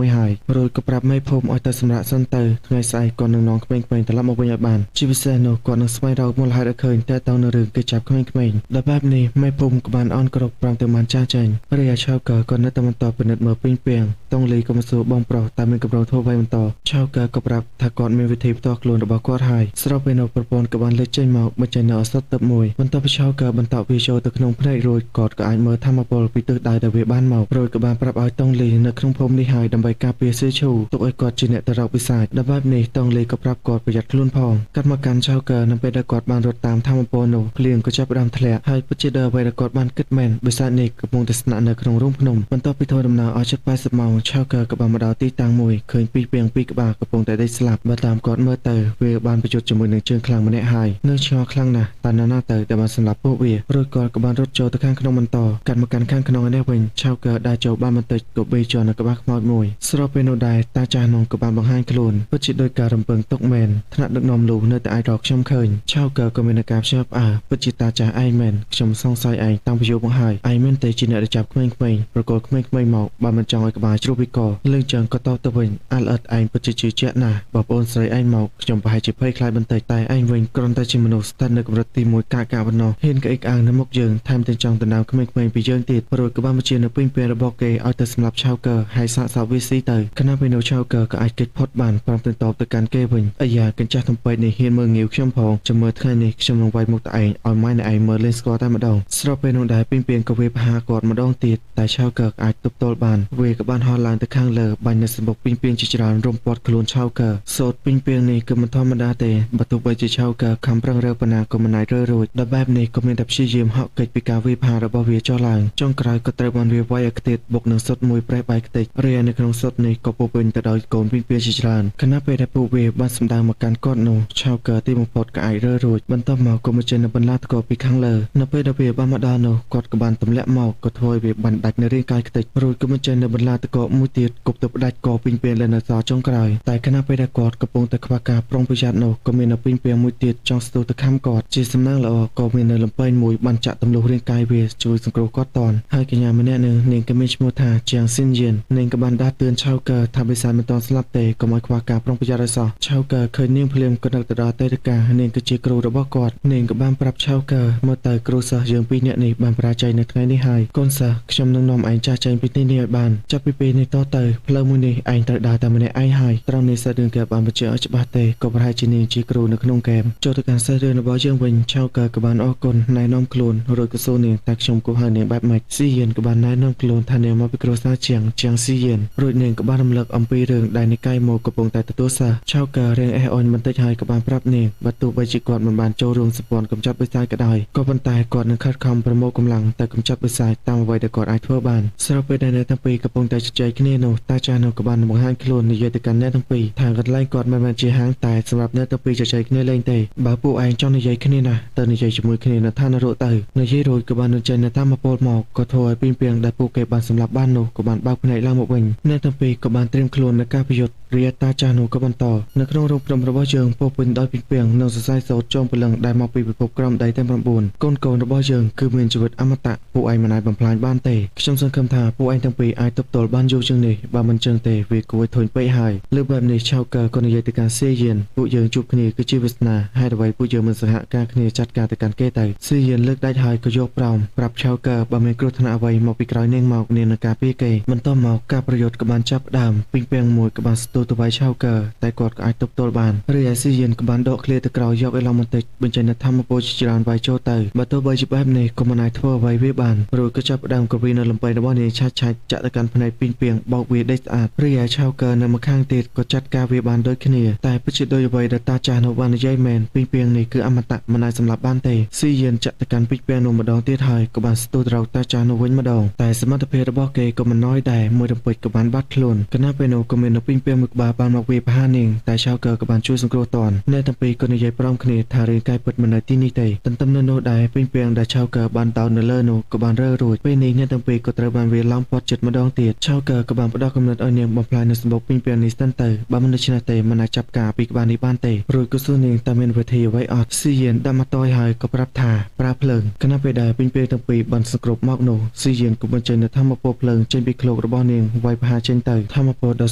ួយហើយរួចក៏ប្រាប់មេភូមិឲ្យទៅសម្រាកសិនទៅថ្ងៃស្អែកគាត់នឹងនាំក្មេងៗត្រឡប់មកវិញឲ្យបានជាពិសេសនោះគាត់នឹងស្វែងរកមូលហេតុឲ្យឃើញតែតើនៅរឿងគេចាប់ក្មេងៗដល់បែបនេះមេភូមិក៏បានអន់គ្រប់ព្រមទាំងបានចាស់ចេញរីឯឆៅកើក៏នៅតែបន្តពិនិត្យមើលពេញពីងតុងលីក៏មកសួរបងប្រុសតើមានកម្រងធ្វើអ្វីបន្តឆៅកើក៏ប្រាប់ថាគាត់មានវិធីផ្ទាល់ខ្លួនរបស់គាត់ហើយស្របពេលនោះប្រពន្ធក៏បានលេចចេញមកបញ្ចេញនូវឱសថទឹកមួយបន្ទាប់ពីឆៅកើបន្តវាចូលទៅក្នុងភ្នែករួចគាត់ក៏អាចមើលធម្មពលពីទិសដៅដែលវាបានមករួចក៏បានប្រាប់ឲ្យតុងលីនៅក្នុងភូមិនេះហើយដើម្បីការពារសៀឈូទុកឲ្យគាត់ជាអ្នកទៅរកវិសាចដល់បែបនេះតុងលីក៏ប្រាប់គាត់ប្រយ័ត្នខ្លួនផងកាត់មកកាន់ឆៅកើនៅពេលដែលគាត់បានរត់តាមធម្មពលនោះភ្លៀងក៏ចាប់ផ្ដើមធ្លាក់ហើយពិតជាដល់អ្វីដែលគាត់បានគិតមែនបិសាចនេះកំពុងតែស្នាក់នៅក្នុងរូងភ្នំបន្ទាប់ពីធ្វើដំណើរអស់ជិត80ម៉ោងឆៅកើក៏បានមកដល់ទីតាំងមួយឃើញពីរពាងពីរក្បាលកំពុងតែដេកស្លាប់បើតាមគាត់មើលទៅវាបានប្រយុទ្ធជាមួយនឹងជើងខ្លាំងម្នាក់ហើយនៅឆ្ងល់ខ្លាំងណាស់តើនរណាទៅដែលបានសម្លាប់ពួកវារួចគាត់ក៏បានរត់ចូលទៅខាងក្នុងបន្តកាត់មកកាន់ខាងក្នុងឯនេះវិញឆៅកើដែលចូលបានបន្តិចក៏បេជាប់នៅក្បាលខ្មោចមួយស្របពេលនោះដែរតាចាស់នោះក៏បានបង្ហាញខ្លួនពិតជាដោយការរំពឹងទុកមែនថ្នាក់ដឹកនាំលូនៅតែអាចរកខ្ញុំឃើញឆៅកើក៏មានការភ្ញាក់ផ្អើលពិតជាតាចាស់ឯងមែនខ្ញុំសង្ស័យឯងតាំងពីយូរមកហើយឯងមែនតែជាអ្នកដែលចាប់ក្មេងៗប្រកល់ក្មេងៗមកបើមិនចង់ឲ្យក្បាលជ្រុះពីកលើចឹងក៏តបទៅវិញអាលអិតឯងពិតជាជឿជាក់ណាស់បើប្អូនស្រីឯងមកខ្ញុំប្រហែលជាភ័យខ្លាចបន្តិចតែឯងវិញគ្រាន់តែជាមនុស្សស្ថិតនៅកម្រិតទី1កាកប៉ុណ្ណោះហ៊ានក្អេកក្អាងនៅមុខយើងថែមទាំងចង់ដណ្ដើមក្មេងៗពីយើងទៀតរួចក៏បានបញ្ជានៅពេញពេលរបស់គេឲ្យទៅសម្លាប់ឆៅកើហើយសាកសោវាស៊ីទៅខណៈពេលនោះឆៅកើក៏អាចគេចផុតបានព្រមទាំងតបទៅកាន់គេវិញអាយ៉ាកញ្ចាស់ទំពេចនេះហ៊ានមើលងាវខ្ញុំផងចាំមើលថ្ងៃនេះខ្ញុំនឹងវាយមុខតឯងឲ្យម៉ែឯងមើលលេងស្គាល់តែម្ដងស្របពេលនោះដែរពីងពីងក៏វាប្រហារគាត់ម្ដងទៀតតែឆៅកើអាចទប់ទល់បានវាក៏បានហោះឡើងទៅខាងលើបាញ់នៅសម្បុកពីងពីងជាច្រើនរុំព័ទ្ធខ្លួនឆៅកើសូត្រពីងពីងនេះគឺមិនធម្មតាទេបើទោះបីជាឆៅកើខំប្រឹងរើប៉ុណ្ណាក៏មិនអាចរើរួចដល់បែបនេះក៏មានតែព្យាយាមហក់កិច្ចពីការវាយប្រហាររបស់វាចុះឡើងចុងក្រោយក៏ត្រូវបានវាវាយឲ្យខ្ទេតបុកនឹងសុទ្ធមួយប្រេះបាយខ្ទេចរីឯនៅក្នុងសុទ្ធនេះក៏ពោពេញទៅដោយកូនពីងពីងជាច្រើនខណៈពេលដែលពួកវាបានសម្ដៅមកកាន់គាត់នោះឆៅកើទីបំផុតក៏អាចរើរួចបន្ទាប់មកក៏មកចេញនៅបន្លាតកពីខាងលើនៅពេលដែលវាបានមកដល់នោះគាត់ក៏បានទម្លាក់មកក៏ធ្វើឲ្យវាបានដាច់នៅរាងកាយខ្ទេចរួចក៏មកចេញនៅបន្លាតកមួយទៀតគប់ទៅផ្ដាច់កពីងពីងលើនៅសចុងក្រោយតែខណៈពេលដែលគាត់កំពុងតែខ្វះការប្រុងប្រយ័ត្ននោះក៏មាននៅពីងពីងមួយទៀតចង់ស្ទុះទៅខំគាត់ជាសំណាងល្អក៏មាននៅលំពេងមួយបានចាក់ទម្លុះរាងកាយវាជួយសង្គ្រោះគាត់តាន់ហើយកញ្ញាម្នាក់នឹងនាងក៏មានឈ្មោះថាជាងស៊ីនយៀននាងក៏បានដាស់តឿនឆៅកើថាបិសាចមិនទាន់ស្លាប់ទេកុំឲ្យខ្វះការប្រុងប្រយ័ត្នឲ្យសោះឆៅកើឃើញនាងភ្លាមក៏នឹកទៅដល់អតីតកាលនាងគឺជាគ្រូរបស់គាត់នាងក៏បានប្រាប់ឆៅកើមើលទៅគ្រូសិស្សយើងពីរនាក់នេះបានបរាជ័យនៅថ្ងៃនេះហើយកូនសិស្សខ្ញុំនឹងនាំឯងចាស់ចេញពីទីនេះឲ្យបានចាប់ពីពេលនេះតទៅផ្លូវមួយនេះឯងត្រូវដើរតែម្នាក់ឯងហើយត្រង់នេះសិស្សរឿងគេបានបញ្ជាក់ឲ្យច្បាស់ទេក៏ប្រហែលជានាងជាគ្រូនៅក្នុងហ្គេមចូលទៅកាន់សិស្សរឿងរបស់យើងវិញឆៅកើក៏បានអរគុណណែនាំខ្លួនរួចក៏សួរនាងតែខ្ញុំគួរហៅនាងបែបម៉េចស៊ីយៀនក៏បានណែនាំខ្លួនថានាងមកពីគ្រួសារជាងស៊ីយៀនរួចនាងក៏បានរំលឹកអំពីរឿងដែលនិកាយមកកំពុងតែទទួលសិស្សឆៅកើរៀងអេះអន់បន្តិចហើយក៏បានប្រាប់នាងបើទោះបីជាគាត់មិនបានចូលរួមសម្ព័ន្ធកម្ចាត់បិសាចក៏ដោយក៏ប៉ុន្តែគាត់នឹងខិតខំប្រមូលកម្លាំងទៅកម្ចាត់បិសាចតាមអ្វីដែលគាត់អាចធ្វើបានស្របពេលដែលអ្នកទាំងពីរកំពុងតែជជែកគ្នានោះតាចាស់នោះក៏បានបង្ហាញខ្លួននិយាយទៅកាន់អ្នកទាំងពីរថាកន្លែងគាត់មិនមែនជាហាងតែសម្រាប់អ្នកទាំងពីរជជែកគ្នាលេងទេបើពួកឯងចង់និយាយគ្នាណាទៅនិយាយជាមួយគ្នានៅឋាននរកទៅនិយាយរួចក៏បាននឹងចេញនៅតាមមពលមកក៏ធ្វើឲ្យពីងពីងដែលពួកគេបានសម្លាប់បាននោះក៏បានបើកភ្នែកឡើងមកវិញអ្នកទាំងពីរក៏បានត្រៀមខ្លួននៅការប្រយុទ្ធរាតាចាស់នោះក៏បន្តនៅក្នុងរូបព្រំរបស់យើងពោពេញដោយពីងពីងនិងសរសៃសូត្រចងព្រលឹងដែលមកពីពិភពក្រោមដីទាំង9កូនរបស់យើងគឺមានជីវិតអមតៈពួកឯងមិនអាចបំផ្លាញបានទេខ្ញុំសង្ឃឹមថាពួកឯងទាំងពីរអាចទប់ទល់បានយូរជាងនេះបើមិនចឹងទេវាគួរធុញពេកហើយលើបែបនេះឆៅកើក៏និយាយទៅកាន់ស៊ីយៀនពួកយើងជួបគ្នាគឺជាវាសនាហើយអ្វីពួកយើងមិនសហការគ្នាចាត់ការទៅកាន់គេទៅស៊ីយៀនលើកដាច់ហើយក៏យកប្រោមប្រាប់ឆៅកើបើមានគ្រោះថ្នាក់អ្វីមកពីក្រោយនាងមកនាងនឹងការពារគេបន្ទាប់មកការប្រយុទ្ធក៏បានចាប់ផ្ដើមពីងពីងមួយក៏បានស្ទុះទៅវាយឆៅកើតែគាត់ក៏អាចទប់ទល់បានរីឯស៊ីយៀនក៏បានដកឃ្លាទៅក្រោយយកអេឡង់បន្តិចបញ្ចេញនូវធម្មពលជាច្រើនវាយចូលទៅបើទោះបីជាបែបនេះក៏មិនអាចធ្វើអ្វីវាបានរួចក៏ចាប់ផ្ដើមក៏វានៅលំពេរបស់នាងឆាច់ចាក់ទៅកាន់ភ្នែកពីងពីងបោកវាដេកស្អាតរីឯឆៅកើនៅម្ខាងទៀតក៏ចាត់ការវាបានដូចគ្នាតែពិតជាដោយអ្វីដែលតាចាស់នោះបាននិយាយមែនពីងពីងនេះគឺអមតៈមិនអាចសម្លាប់បានទេស៊ីយៀនចាក់ទៅកាន់ពីងពីងនោះម្ដងទៀតហើយក៏បានស្ទុះទៅរកតាចាស់នោះវិញម្ដងតែសមត្ថភាពរបស់គេក៏មិនណយដែរមួយរំពេចក៏បានបាត់ខ្លួនគណៈពេលនោះក៏មាននៅពីងពីងមួយ ក្បាលបានមកវាប្រហារនាងតែឆៅកើក៏បានជួយសង្គ្រោះតាន់អ្នកទាំងពីរក៏និយាយព្រមគ្នាថារាងកាយពិតមិននៅទីនេះទេទន្ទឹមនឹងនោះដែរពេញពាងដែលឆៅកើបានដោតនៅលើនោះក៏បានរើរួចពេលនេះអ្នកទាំងពីរក៏ត្រូវបានវាឡោមព័ទ្ធចិត្តម្ដងទៀតឆៅកើក៏បានផ្ដោតគំនិតឲ្យនាងបំផ្លាញនៅសម្បុកពេញពាងនេះស្ទើរទៅបើមិនដូច្នេះទេមិនអាចចាប់ការពីក្បាលនេះបានទេរួចក៏សួរនាងតើមានវិធីអ្វីអត់ស៊ីយានដាក់មកតយហើយក៏ប្រាប់ថាប្រើភ្លើងខណៈពេលដែលពេញពាងទាំងពីរបានសង្គ្រោះមកនោះស៊ីយានក៏បញ្ចេញនូវធម្មពលភ្លើងចេញពីឃ្លោករបស់នាងវាយប្រហារចេញទៅធម្មពលដ៏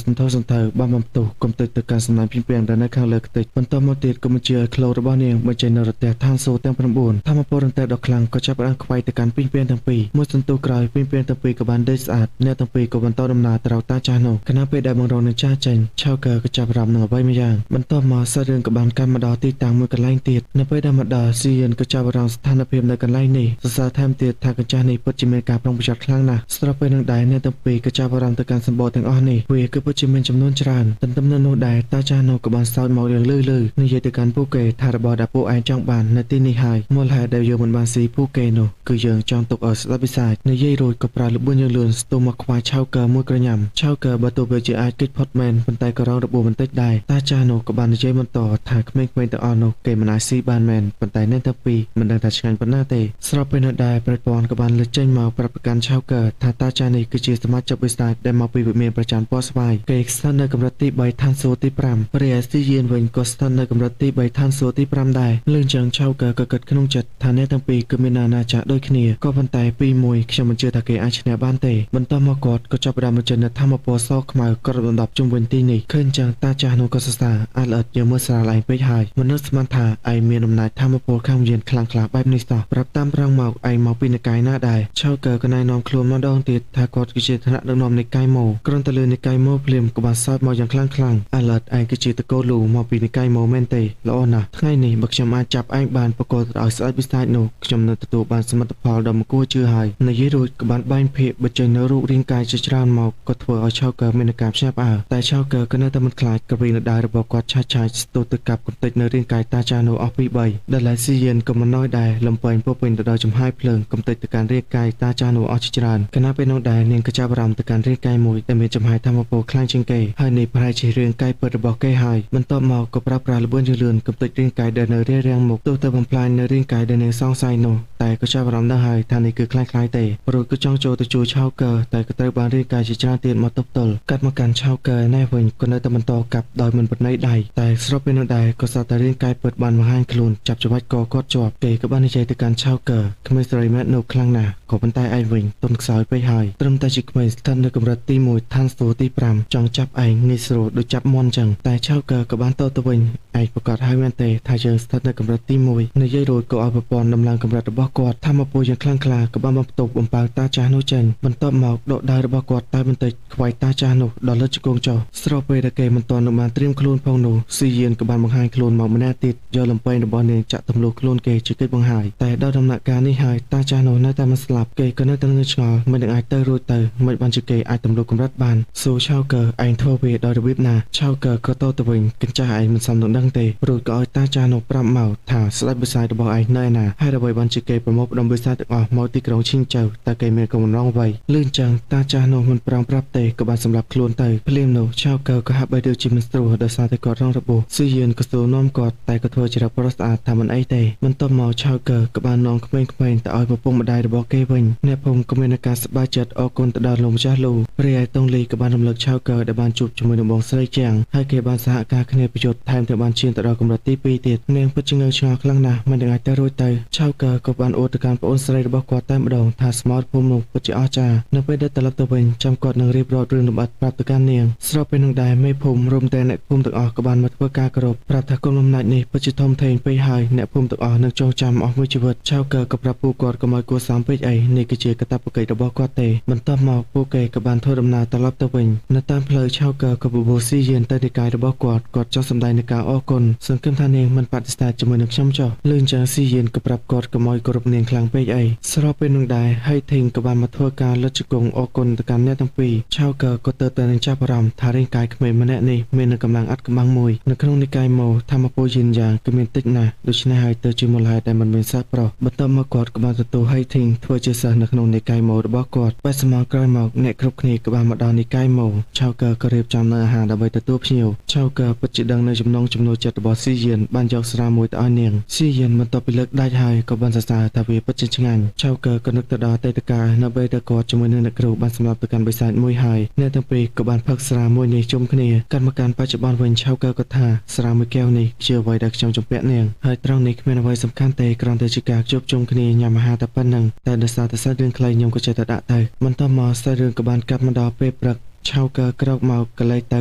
សន្ធោសន្ធៅបានបំផ្ទុះគំតិចទៅកាន់សំណាញ់ពេញពាងដែលនៅខាងលើខ្ទេចបន្ទាប់មកទៀតក៏បញ្ជាឲ្យឃ្លោករបស់នាងបញ្ចេញនូវរទេះឋានសូរទាំង9ធម្មពលរទេះដ៏ខ្លាំងក៏ចាប់ផ្ដើមខ្វាយទៅកាន់ពេញពាងទាំងពីរមួយសន្ទុះក្រោយពេញពាងទាំងពីរក៏បានដេកស្អាតអ្នកទាំងពីរក៏បន្តដំណើរទៅរកតាចាស់នោះខណៈពេលដែលបង្រងនឹងចាស់ចេញឆៅកើក៏ចាប់អារម្មណ៍នឹងអ្វីម្យ៉ាងបន្ទាប់មកសាច់រឿងក៏បានកាន់មកដល់ទីតាំងមួយកន្លែងទៀតនៅពេលដែលមកដល់ស៊ីយិនក៏ចាប់អារម្មណ៍ស្ថានភាពនៅកន្លែងនេះសរសើរថែមទៀតថាកញ្ចាស់នេះពិតជាមានការប្រុងប្រយ័ត្នខ្លាំងណាស់ស្របពេលនឹងដែរអ្នកទាំងពីរក៏ចាប់អារម្មណ៍ទៅកាន់សម្បូរទាំងអស់នេះវាគឺពិតជាមានចំនួនច្រើនទន្ទឹមនឹងនោះដែរតាចាស់នោះក៏បានសើចមកយ៉ាងលឺនិយាយទៅកាន់ពួកគេថារបស់ដែលពួកឯងចង់បាននៅទីនេះហើយមូលហេតុដែលយើងមិនបានស៊ីពួកគេនោះគឺយើងចង់ទុកឲ្យស្លាប់វិសាចនិយាយរួចក៏ប្រើលបួនយ៉ាងលឿនស្ទុះមកខ្វាយឆៅកើមួយក្រញាំឆៅកើបើទោះបីជាអាចគេចផុតមែនប៉ុន្តែក៏រងរបួសបន្តិចដែរតាចាស់នោះក៏បាននិយាយបន្តថាក្មេងៗទាំងអស់នោះគេមិនអាចស៊ីបានមែនប៉ុន្តែអ្នកទាំងពីរមិនដឹងថាឆ្ងាញ់ប៉ុណ្ណាទេស្របពេលនោះដែរប្រព័ន្ធក៏បានលើកចេញមកប្រាប់ប្រកាន់ឆៅកើថាតាចាស់នេះគឺជាសមាជិកវិសាចដែលមកពីវិមានប្រចាំពណ៌ស្វាយគេស្ថិតនៅកម្រិតទី3ឋានសួគ៌ទី5រីឯស៊ីយានវិញក៏ស្ថិតនៅកម្រិតទី3ឋានសួគ៌ទី5ដែរលើអញ្ចឹងឆៅកើក៏គិតក្នុងចិត្តថាអ្នកទាំងពីរគឺមានអាណាចក្រដូចគ្នាក៏ប៉ុន្តែពីមួយខ្ញុំមិនជឿថាគេអាចឈ្នះបានទេបន្ទាប់មកគាត់ក៏ចាប់ផ្ដើមបញ្ចេញនូវធម្មពលសខ្មៅក៏រំដោបជុំវិញទីនេះឃើញចឹងតាចាស់នោះក៏សរសើរអាល្អិតយើងមើលស្រាលឯងពេកហើយមនុស្សស្មានថាឯងមានអំណាចធម្មពលខាងវិញ្ញាណខ្លាំងក្លាបែបនេះសោះប្រាប់តាមប្រងមកឯងមកពីនិកាយណាដែរឆៅកើក៏ណែនាំខ្លួនម្ដងទៀតថាគាត់គឺជាឋានៈដឹកនាំនិកាយម៉ូគ្រាន់តែលើនិកាយម៉ូភ្លាមក៏បានសើចមកយ៉ាងខ្លាំងអាឡិតឯងគឺជាតកូលូមកពីនិកាយម៉ូមែនទេល្អណាស់ថ្ងៃនេះបើខ្ញុំអាចចាប់ឯងបានប្រកល់ទៅឲ្យស្ដេចវិសាចនោះខ្ញុំនឹងទទួលបានសមិទ្ធផលដ៏មិនគួរជឿហើយនិយាយរួចក៏បានបែងភាគបញ្ចេញនូវរូបរាងកាយជាច្រើនមកក៏ធ្វើឲ្យឆៅកើមានការភ្ញាក់ផ្អើលតែឆៅកើក៏នៅតែមិនខ្លាចកវីនៅដែររបស់គាត់ឆាយស្ទុះទៅកាប់កំទេចនៅរាងកាយតាចាស់នោះអស់ពី3ដែលឡៃស៊ីយិនក៏មិនណយដែរលំពេញពោពេញទៅដោយចំហាយភ្លើងកំទេចទៅកាន់រាងកាយតាចាស់នោះអស់ជាច្រើនខណៈពេលនោះដែរនាងក៏ចាប់អារម្មណ៍ទៅកាន់រាងកាយមួយដែលមានចំហាយធម្មពលខ្លាំងជាងគេហើយនេះប្រហែលជារាងកាយពិតរបស់គេហើយបន្ទាប់មកក៏ប្រើប្រាស់ល្បឿនលឿនកំទេចរាងកាយដែលនៅរាងមុខទោះទៅបំផ្លាញនៅរាងកាយដែលនាងសង្ស័យនោះតែក៏ចាប់អារម្មណ៍ដល់ហើយថានេះគឺខ្លាំងទេព្រោះគឺចង់ចូលទៅជួយឆៅកើតែក៏ត្រូវបានរាងកាយជាច្រើនទៀតមកទប់ទល់កាត់មកកាន់ឆៅកើណែវិញក៏នៅតែបន្តកាប់ដោយមិនប្រណីដៃតែស្របពេលនោះដែរក៏សត្វតែរាងកាយពិតបានបង្ហាញខ្លួនចាប់ច្រវាច់កគាត់ជាប់គេក៏បាននិយាយទៅកាន់ឆៅកើក្មេងស្រីម៉ែតនោះខ្លាំងណាស់ក៏ប៉ុន្តែឯងវិញទុនខ្សោយពេកហើយត្រឹមតែជាក្មេងស្ថិតនៅកម្រិតទី1ឋានសួគ៌ទី5ចង់ចាប់ឯងងាយស្រួលដូចចាប់មន់ចឹងតែឆៅកើក៏បានតទៅវិញឯងប្រកាសហើយមែនទេថាយើងស្ថិតនៅកម្រិតទី1និយាយរួចក៏ឲ្យប្រព័ន្ធដំឡើងកម្រិតរបស់គាត់ធម្មពលយ៉ាងខ្លាំងក្លាក៏បានបំផ្ទុះបំផើតាចាស់នោះចេញបន្ទាប់មកដកដៃរបស់គាត់តែបន្តិចខ្វាយតាចាស់នោះដល់លើជង្គង់ចុះស្របពេលដែលគេមិនទាន់បានត្រៀមខ្លួនផងនោះស៊ីយានក៏បានបង្ហាញខ្លួនមកម្នាក់ទៀតយកលំពែងរបស់នាងចាក់ទម្លុះខ្លួនគេជាកិច្ចបង្ហាញតែដល់ដំណាក់កាលនេះហើយតាចាស់នោះនៅតែមិនស្លាប់គេក៏នៅតែងើយឆ្ងល់មិននឹងអាចទៅរួចទៅមិនបានជាគេអាចទម្លុះកម្រិតបានសូឆៅកើឯងធ្វើវាដោយរបៀបណាឆៅកើក៏តទៅវិញកញ្ចាស់ឯងមិនសមនឹងដឹងទេរួចក៏ឲ្យតាចាស់នោះប្រាប់មកថាស្ដេចបិសាចរបស់ឯងនៅណាហើយដើម្បីបានជាគេប្រមូលផ្ដុំបិសាចទាំងអស់មកទីក្រុងឈីងចៅតែគេមានកំណងអ្វីលឿនចឹងតាចាស់នោះមិនប្រងប្រាប់ទេក៏បានសម្រាប់ខ្លួនទៅភ្លាមនោះឆៅកើក៏ហាក់បីដូចជាមិនស្រួលដោយសារតែគាត់រងរបួសស៊ីយានក៏សួរនាំគាត់តែក៏ធ្វើជារកប្រស្អាតថាមិនអីទេបន្ទាប់មកឆៅកើក៏បាននាំក្មេងៗទៅឲ្យឪពុកម្ដាយរបស់គេវិញអ្នកភូមិក៏មានការសប្បាយចិត្តអរគុណទៅដល់លោកម្ចាស់លូរីឯតុងលីក៏បានរំលឹកឆៅកើដែលបានជួបជាមួយនឹងបងស្រីជាងហើយគេបានសហការគ្នាប្រយុទ្ធថែមទាំងបានឈានទៅដល់កម្រិតទី2ទៀតនាងពិតជាងើយឆ្ងល់ខ្លាំងណាស់មិនអាចទៅរួចទៅឆៅកើក៏បានអួតទៅកាន់ប្អូនស្រីរបស់គាត់តែម្ដងថាស្មោតភូមិនោះពិតជាអស្ចារ្យនៅពេលដែលត្រឡប់ទៅវិញចាំគាត់នឹងរៀបរាប់រឿងលម្អិតប្រាប់ទៅកាន់នាងស្របពេលនោះដែរមេភូមិរួមទាំងអ្នកភូមិទាំងអស់ក៏បានមកធ្វើការគោរពប្រាប់ថាគុណបំណាច់នេះពិតជាធំធេងពេកហើយអ្នកភូមិទាំងអស់នឹងចងចាំអស់មួយជីវិតឆៅកើក៏ប្រាប់ពួកគាត់កុំឲ្យគួរសមពេកអីនេះគឺជាកាតព្វកិច្ចរបស់គាត់ទេបន្ទាប់មកពួកគេក៏បានធ្វើដំណើរត្រឡប់ទៅវិញនៅតាមផ្លូវឆៅកើក៏បបួលស៊ីយានទៅនិកាយរបស់គាត់ចង់សម្ដែងនឹងការអរគុណសង្ឃឹមថានាងមិនបដិសេធជាមួយនឹងខ្ញុំចុះលឿនចឹងស៊ីយានក៏ប្រាប់គាត់កុំឲ្យគោរពនាងខ្លាំងពេកអីស្របពេលនោះដែរហៃធីងក៏បានមកធ្វើការលិតជង្គង់អរគុណទៅកាន់អ្នកទាំងពីរឆៅកើក៏ទៅនឹងចាប់អារម្មណ៍ថារាងកាយក្មេងម្នាក់នេះមាននឹងកម្លាំងអាត់កំបាំងមួយនៅក្នុងនិកាយម៉ូធម្មពលយិនយ៉ាងគឺមានតិចណាស់ដូច្នេះហើយទៅជាមូលហេតុដែលមិនមានសិស្សប្រុសបន្ទាប់មកគាត់ក៏បានទទួលហៃធីងធ្វើជាសិស្សនៅក្នុងនិកាយម៉ូរបស់គាត់បែបសម័យក្រោយមកអ្នកគ្រប់គ្នាក៏បានមកដល់និកាយម៉ូឆៅកើក៏រៀបចំ មនៅអាហារដើម្បីទទួលភ្ញៀវឆៅកើពិតជាដឹងនៅចំណងចំណូលចិត្តរបស់ស៊ីយៀនបានយកស្រាមួយទៅឲ្យនាងស៊ីយៀនបន្ទាប់ពីលើកដាច់ហើយក៏បានសរសើរថាវាពិតជាឆ្ងាញ់ឆៅកើក៏នឹកទៅដល់អតីតកាលនៅពេលដែលគាត់ជាមួយនឹងអ្នកគ្រូបានសម្លាប់ទៅកាន់បិសាចមួយហើយអ្នកទាំងពីរក៏បានផឹកស្រាមួយនេះជុំគ្នាកាន់មកកាន់បច្ចុប្បន្នវិញឆៅកើក៏ថាស្រាមួយ កែវនេះជាអ្វីដែលខ្ញុំជំពាក់នាងហើយត្រង់នេះគ្មានអ្វីសំខាន់ទេគ្រាន់តែជាការជួបជុំគ្នាញ៉ាំអាហារតែប៉ុណ្ណឹងតែដោយសារតែសាច់រឿងខ្លីខ្ញុំក៏ចេះតែដាក់ទៅបន្ទាប់មកសាច់រឿងក៏បានកាត់មកដល់ពេលព្រឹកឆៅកើក្រោកមកកលេចទៅ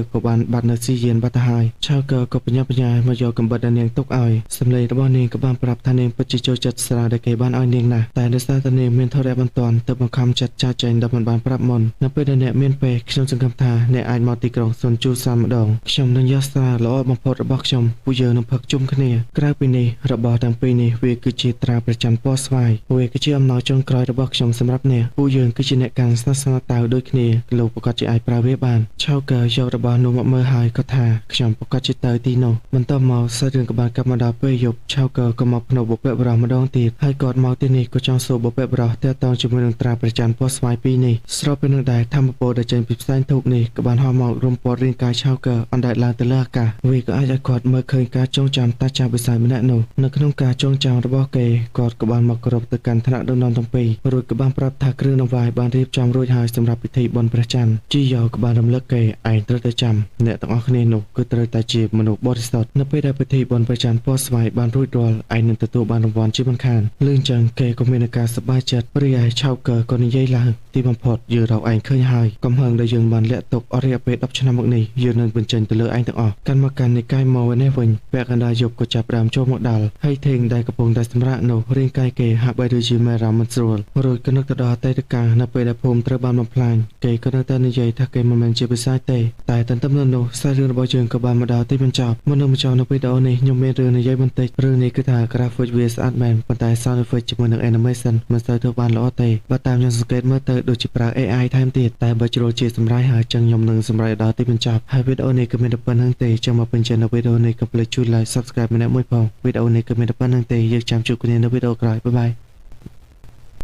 ក៏បានបាត់នៅស៊ីយៀនបាត់ទៅហើយឆៅកើក៏បញ្ញាបញ្ញាមកយកកំបិតដែលនាងទុកឲ្យសម្លេងរបស់នាងក៏បានប្រាប់ថានាងពិតជាចូលចិត្តស្រាដែលគេបានឲ្យនាងណាស់តែដោយសារតែនាងមានធរៈបន្ទាន់ទើបបង្ខំចិត្តចាចែងដល់មិនបានប្រាប់មុននៅពេលដែលអ្នកមានពេលខ្ញុំសង្ឃឹមថាអ្នកអាចមកទីក្រុងសុនជូសានម្ដងខ្ញុំនឹងយកស្រាល្អបំផុតរបស់ខ្ញុំពួកយើងនឹងផឹកជុំគ្នាក្រៅពីនេះរបស់ទាំងពីរនេះវាគឺជាត្រាប្រចាំពណ៌ស្វាយវាគឺជាអំណោយចុងក្រោយរបស់ខ្ញុំសម្រាប់អ្នកពួកយើងគឺជាអ្នកកាន់ស្និទ្ធស្នាលតៅដូចគ្នាលោកប្រកាសជាអាចប្រើវាបានឆៅកើយករបស់នោះមកមើលហើយក៏ថាខ្ញុំប្រកាសជាទៅទីនោះបន្ទាប់មកសាច់រឿងក៏បានកាប់មកដល់ពេលយប់ឆៅកើក៏មកភ្នូបុព្វបុរសម្ដងទៀតហើយគាត់មកទីនេះក៏ចង់សួរបុព្វបុរសទាក់ទងជាមួយនឹងត្រាប្រចាំពណ៌ស្វាយពីរនេះស្របពេលនឹងដែរធម្មពលដែលចេញពីផ្សែងធូបនេះក៏បានហោះមករុំព័ទ្ធរាងកាយឆៅកើអណ្ដែតឡើងទៅលើអាកាសវាក៏អាចឲ្យគាត់មើលឃើញការចងចាំតាចាស់បិសាចម្នាក់នោះនៅក្នុងការចងចាំរបស់គេគាត់ក៏បានមកគោរពទៅកាន់ថ្នាក់ដឹកនាំទាំងពីររួចក៏បានប្រាប់ថាគ្រឿងដង្វាយបានរៀបចំរួចហើយសម្រាប់ពិធីបុណ្យព្រះច័ន្ទជីយ៉ូក៏បានរំលឹកគេឯងត្រូវតែចាំអ្នកទាំងអស់គ្នានោះគឺត្រូវតែជាមនុស្សបរិសុទ្ធនៅពេលដែលពិធីបុណ្យព្រះច័ន្ទពណ៌ស្វាយបានរួចរាល់ឯងនឹងទទួលបានរង្វាន់ជាមិនខានលឿនចឹងគេក៏មានការសប្បាយចិត្តរីឯឆៅកើក៏និយាយឡើងទីបំផុតយើងរកឯងឃើញហើយកំហឹងដែលយើងបានលាក់ទុកអរិយពេល10ឆ្នាំមកនេះយើងនឹងបញ្ចេញទៅលើឯងទាំងអស់កាន់មកកាន់និកាយមកនេះវិញពាក់កណ្ដាលយប់ក៏ចាប់ផ្ដើមចូលមកដល់ហើយធេងដែលកំពុងតែសម្រាកនោះរាងកាយគេហាក់បីដូចជាមេរ៉ាមិនស្រួលរួចក៏នឹកទៅដល់អតីតកាលនៅពេលដែលភូមិត្រូវបានបំផ្លាញគេក៏នៅតែនិយាយថាគេមិនមែនជាបិសាចទេតែទន្ទឹមនឹងនោះសាច់រឿងរបស់យើងក៏បានមកដល់ទីបញ្ចប់មុននឹងបញ្ចប់នៅវីដេអូនេះខ្ញុំមានរឿងនិយាយបន្តិចរឿងនេះគឺថា graphic វាស្អាតមែនប៉ុន្តែ sound effect ជាមួយនឹង animation មិនសូវធ្វើបានល្អទេបើតាមខ្ញុំសង្កេតមើលទៅដូចជាប្រើ AI ថែមទៀតតែបើជ្រុលជាសម្រាប់ហើយចឹងខ្ញុំនឹងសម្រាប់ដល់ទីបញ្ចប់ហើយវីដេអូនេះក៏មានតែប៉ុណ្្នឹងទេចឹងមកពេញចិត្តនៅវីដេអូនេះកុំភ្លេចជួយ like subscribe ម្នាក់មួយផងវីដេអូនេះក៏មានតែប៉ុណ្្នឹងទេយើងចាំជួបគ្នានៅវីដេអូក្រោយបាយបាយ